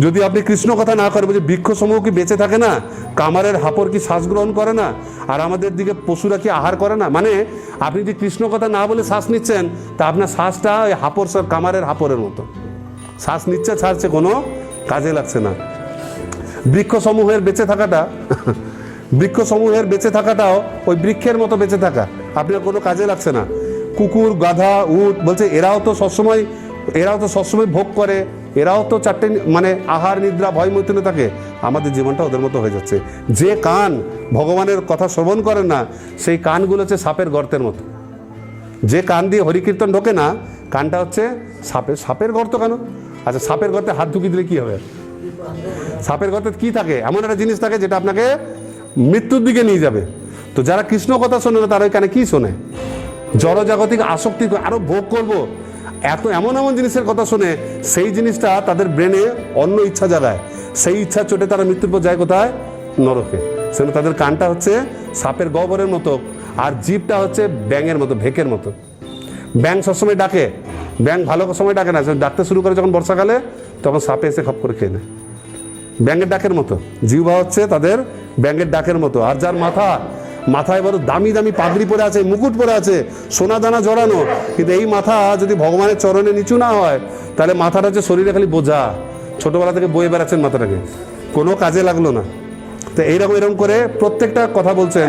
যদি আপনি কৃষ্ণ কথা না করেন, বলছে বৃক্ষসমূহ কি বেঁচে থাকে না? কামারের হাপর কি শ্বাস গ্রহণ করে না? আর আমাদের দিকে পশুরা কি আহার করে না? মানে আপনি যদি কৃষ্ণ কথা না বলে শ্বাস নিচ্ছেন, তা আপনার শ্বাসটা ওই হাপর, কামারের হাপরের মতো শ্বাস নিচ্ছে, ছাড়ছে, কোনো কাজে লাগছে না। বৃক্ষসমূহের বেঁচে থাকাটাও ওই বৃক্ষের মতো বেঁচে থাকা, আপনার কোনো কাজে লাগছে না। কুকুর, গাধা, উট, বলছে এরাও তো সবসময় ভোগ করে, এরাও তো চারটে মানে আহার, নিদ্রা, ভয়, মৈথুনে থাকে। আমাদের জীবনটা ওদের মতো হয়ে যাচ্ছে। যে কান ভগবানের কথা শ্রবণ করে না, সেই কানগুলো হচ্ছে সাপের গর্তের মতো। যে কান দিয়ে হরিকীর্তন ঢোকে না, কানটা হচ্ছে সাপের গর্ত। কেন? আচ্ছা, সাপের গর্তে হাত ঢুকিয়ে দিলে কি হবে? সাপের গর্তে কি থাকে? এমন একটা জিনিস থাকে যেটা আপনাকে মৃত্যুর দিকে নিয়ে যাবে। তো যারা কৃষ্ণ কথা শোনে না, তারা ওই কানে কি শোনে? জড়জাগতিক আসক্তি, আরো ভোগ করব, এমন জিনিসের কথা শুনে সেই জিনিসটা তাদের ব্রেনে অন্য ইচ্ছা জাগায়। সেই ইচ্ছা চোটে তারা মৃত্যুর পর যায় কোথায়? নরকে। সেজন্য তাদের কানটা হচ্ছে সাপের গহ্বরের মতো, আর জিভটা হচ্ছে ব্যাঙের মতো, ভেকের মতো। ব্যাঙ সবসময় ডাকে, ব্যাঙ ভালো সময় ডাকে না, ডাকতে শুরু করে যখন বর্ষাকালে, তখন সাপে এসে খপ করে খেয়ে নেয়। ব্যাঙের ডাকের মতো জিহ্বা হচ্ছে তাদের ব্যাঙের ডাকের মতো। আর যার মাথায় বড় দামি দামি পাগড়ি পরে আছে, মুকুট পরে আছে, সোনা দানা জড়ানো, কিন্তু এই মাথা যদি ভগবানের চরণে নিচু না হয়, তাহলে মাথাটা হচ্ছে শরীরে খালি বোঝা, ছোটবেলা থেকে বয়ে বেড়াচ্ছেন মাথাটাকে, কোনো কাজে লাগলো না। তো এইরকম করে প্রত্যেকটা কথা বলছেন।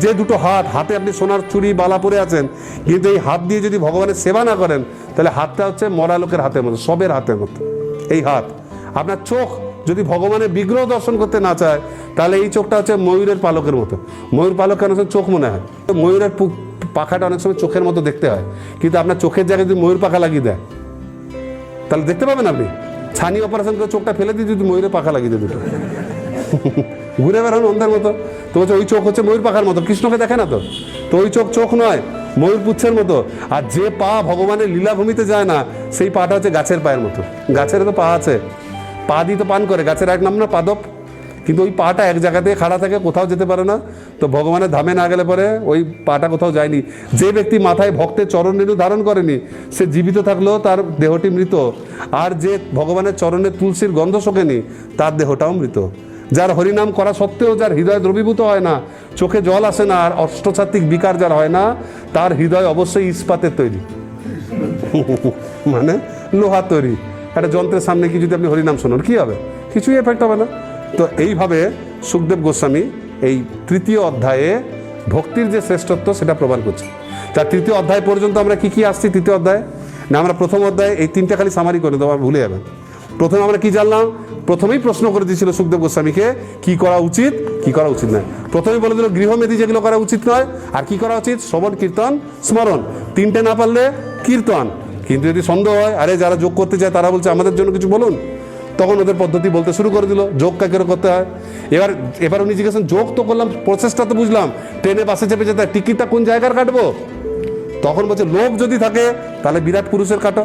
যে দুটো হাতে আপনি সোনার চুড়ি বালা পরে আছেন, কিন্তু এই হাত দিয়ে যদি ভগবানের সেবা না করেন, তাহলে হাতটা হচ্ছে মরা লোকের হাতের মতো, সবের হাতের মতো। এই হাত, আপনার চোখ যদি ভগবানের বিগ্রহ দর্শন করতে না চায়, তাহলে এই চোখটা হচ্ছে ময়ূরের পালকের মতো। ময়ূর পালক কেন চোখ মনে হয়? ময়ূরের পাখাটা অনেক সময় চোখের মতো দেখতে হয়, কিন্তু আপনার চোখের জায়গায় যদি ময়ূর পাখা লাগিয়ে দেয়, তাহলে দেখতে পাবেন আপনি। ছানি অপারেশন করে চোখটা ফেলে দিয়ে যদি ময়ূরের পাখা লাগিয়ে দেয়, দুটো ঘুরে বেড়ানো অন্ধার মতো। তো বলছে ওই চোখ হচ্ছে ময়ূর পাখার মতো, কৃষ্ণকে দেখে না তো ওই চোখ নয়, ময়ূর পুচ্ছের মতো। আর যে পা ভগবানের লীলাভূমিতে যায় না, সেই পাটা হচ্ছে গাছের পায়ের মতো। গাছের তো পা আছে, পা দিয়ে তো পান করে, গাছের এক নাম না পাদপ, কিন্তু ওই পাটা এক জায়গাতে খাড়া থাকে, কোথাও যেতে পারে না। তো ভগবানের ধামে না গেলে পরে ওই পাটা কোথাও যায়নি। যে ব্যক্তি মাথায় ভক্তের চরণ রেণু ধারণ করেনি, সে জীবিত থাকলেও তার দেহটি মৃত। আর যে ভগবানের চরণে তুলসীর গন্ধ শোকেনি, তার দেহটাও মৃত। যার হরিনাম করা সত্ত্বেও যার হৃদয় দ্রবীভূত হয় না, চোখে জল আসে না, আর অষ্টসাত্ত্বিক বিকার যার হয় না, তার হৃদয় অবশ্যই ইস্পাতের তৈরি, মানে লোহার তৈরি। একটা যন্ত্রের সামনে কি যদি আপনি হরিনাম শোনেন, কি হবে? কিছুই এফেক্ট হবে না। তো এইভাবে সুখদেব গোস্বামী এই তৃতীয় অধ্যায়ে ভক্তির যে শ্রেষ্ঠত্ব সেটা প্রমাণ করছে। তার তৃতীয় অধ্যায় পর্যন্ত আমরা কি আসছি? তৃতীয় অধ্যায় না, আমরা প্রথম অধ্যায়ে এই তিনটা খালি সামারি করে দেবো, ভুলে যাবেন। প্রথমে আমরা কি জানলাম? প্রথমেই প্রশ্ন করে দিয়েছিল সুখদেব গোস্বামীকে কি করা উচিত, কি করা উচিত নয়। প্রথমেই বলে দিল গৃহমেধি যেগুলো করা উচিত নয়, আর কি করা উচিত? শ্রবণ, কীর্তন, স্মরণ। তিনটে না পারলে কীর্তন। কিন্তু যদি সন্দেহ হয়, আরে যারা যোগ করতে চায় তারা বলছে আমাদের জন্য কিছু বলুন, তখন ওদের পদ্ধতি বলতে শুরু করে দিল, যোগ কাকে করতে হয়। এবার উনি জিজ্ঞেস, যোগ তো করলাম, প্রসেসটা তো বুঝলাম, ট্রেনে বাসে চেপে যেতে টিকিটটা কোন জায়গার কাটবো? তখন বলছে লোভ যদি থাকে তাহলে বিরাট পুরুষের কাটো,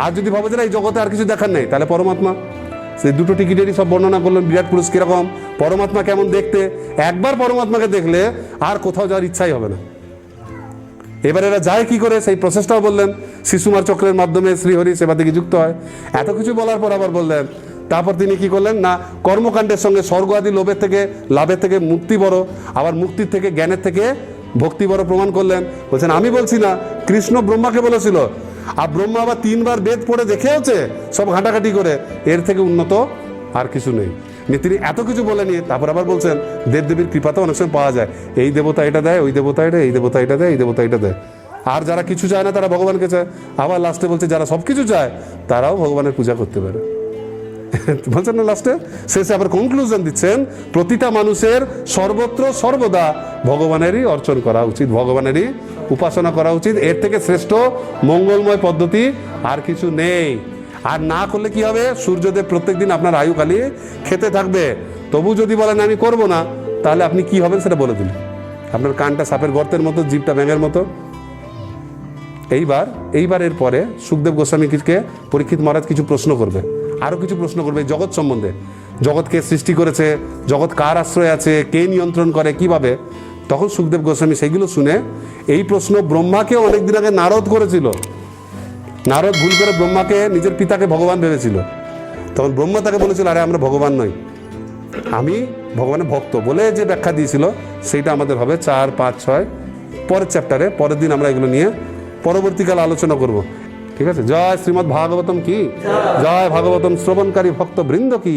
আর যদি ভাবো যে এই জগতে আর কিছু দেখার নেই, তাহলে পরমাত্মা। সেই দুটো টিকিটেরই সব বর্ণনা করলেন, বিরাট পুরুষ কিরকম, পরমাত্মা কেমন দেখতে। একবার পরমাত্মাকে দেখলে আর কোথাও যাওয়ার ইচ্ছাই হবে না। এবার এরা যায় কি করে সেই প্রসেসটাও বললেন, শিশুমার চক্রের মাধ্যমে শ্রীহরি সেবা থেকে যুক্ত হয়। এত কিছু বলার পর আবার বললেন, তারপর তিনি কি করলেন না, কর্মকাণ্ডের সঙ্গে স্বর্গ আদি লাভের থেকে মুক্তি বড়, আবার মুক্তির থেকে জ্ঞানের থেকে ভক্তি বড় প্রমাণ করলেন। বলছেন আমি বলছি না, কৃষ্ণ ব্রহ্মাকে বলেছিল, আর ব্রহ্মা আবার 3 বার বেদ পড়ে দেখেওছে সব ঘাটাঘাটি করে, এর থেকে উন্নত আর কিছু নেই। তিনি এত কিছু বলে নিয়ে তারপর আবার বলছেন দেবদেবীর কৃপাতে অনেক সময় পাওয়া যায়, এই দেবতা এটা দেয়, ওই দেবতা এটা, এই দেবতা এটা দেয়, এই দেবতা এটা দেয়। আর যারা কিছু চায় না তারা ভগবানকে চায়। আবার লাস্টে বলছে যারা সব কিছু চায় তারাও ভগবানের পূজা করতে পারে। বলছেন না লাস্টে, শেষে আবার কনক্লুশন দিচ্ছেন, প্রতিটা মানুষের সর্বত্র সর্বদা ভগবানেরই অর্চন করা উচিত, ভগবানেরই উপাসনা করা উচিত। এর থেকে শ্রেষ্ঠ মঙ্গলময় পদ্ধতি আর কিছু নেই। আর না করলে কি হবে, সূর্যদেব প্রত্যেকদিন আপনার আয়ু খালি খেতে থাকবে। তবু যদি বলেন আমি করব না, তাহলে আপনি কি হবেন সেটা বলে দিন। আপনার কানটা সাপের গর্তের মতো, জিভটা ব্যাঙের মতো। এইবার এর পরে সুখদেব গোস্বামীকে পরীক্ষিত মহারাজ কিছু প্রশ্ন করবে, আরো কিছু প্রশ্ন করবে জগৎ সম্বন্ধে। জগৎ কে সৃষ্টি করেছে, জগৎ কার আশ্রয় আছে, কে নিয়ন্ত্রণ করে, কিভাবে। তখন সুখদেব গোস্বামী সেইগুলো শুনে, এই প্রশ্ন ব্রহ্মাকে অনেকদিন আগে নারদ করেছিল। নারদ ভুল করে ব্রহ্মাকে নিজের পিতাকে ভগবান ভেবেছিল। তখন ব্রহ্মা তাকে বলেছিল, আরে আমরা ভগবান নই, আমি ভগবানের ভক্ত, বলে যে ব্যাখ্যা দিয়েছিল সেইটা আমাদের হবে 4, 5, 6 পরের চ্যাপ্টারে। পরের দিন আমরা এগুলো নিয়ে পরবর্তীকালে আলোচনা করব। ঠিক আছে? জয় শ্রীমদ্ ভাগবতম কি জয়, ভাগবতম শ্রবণকারী ভক্ত বৃন্দ কি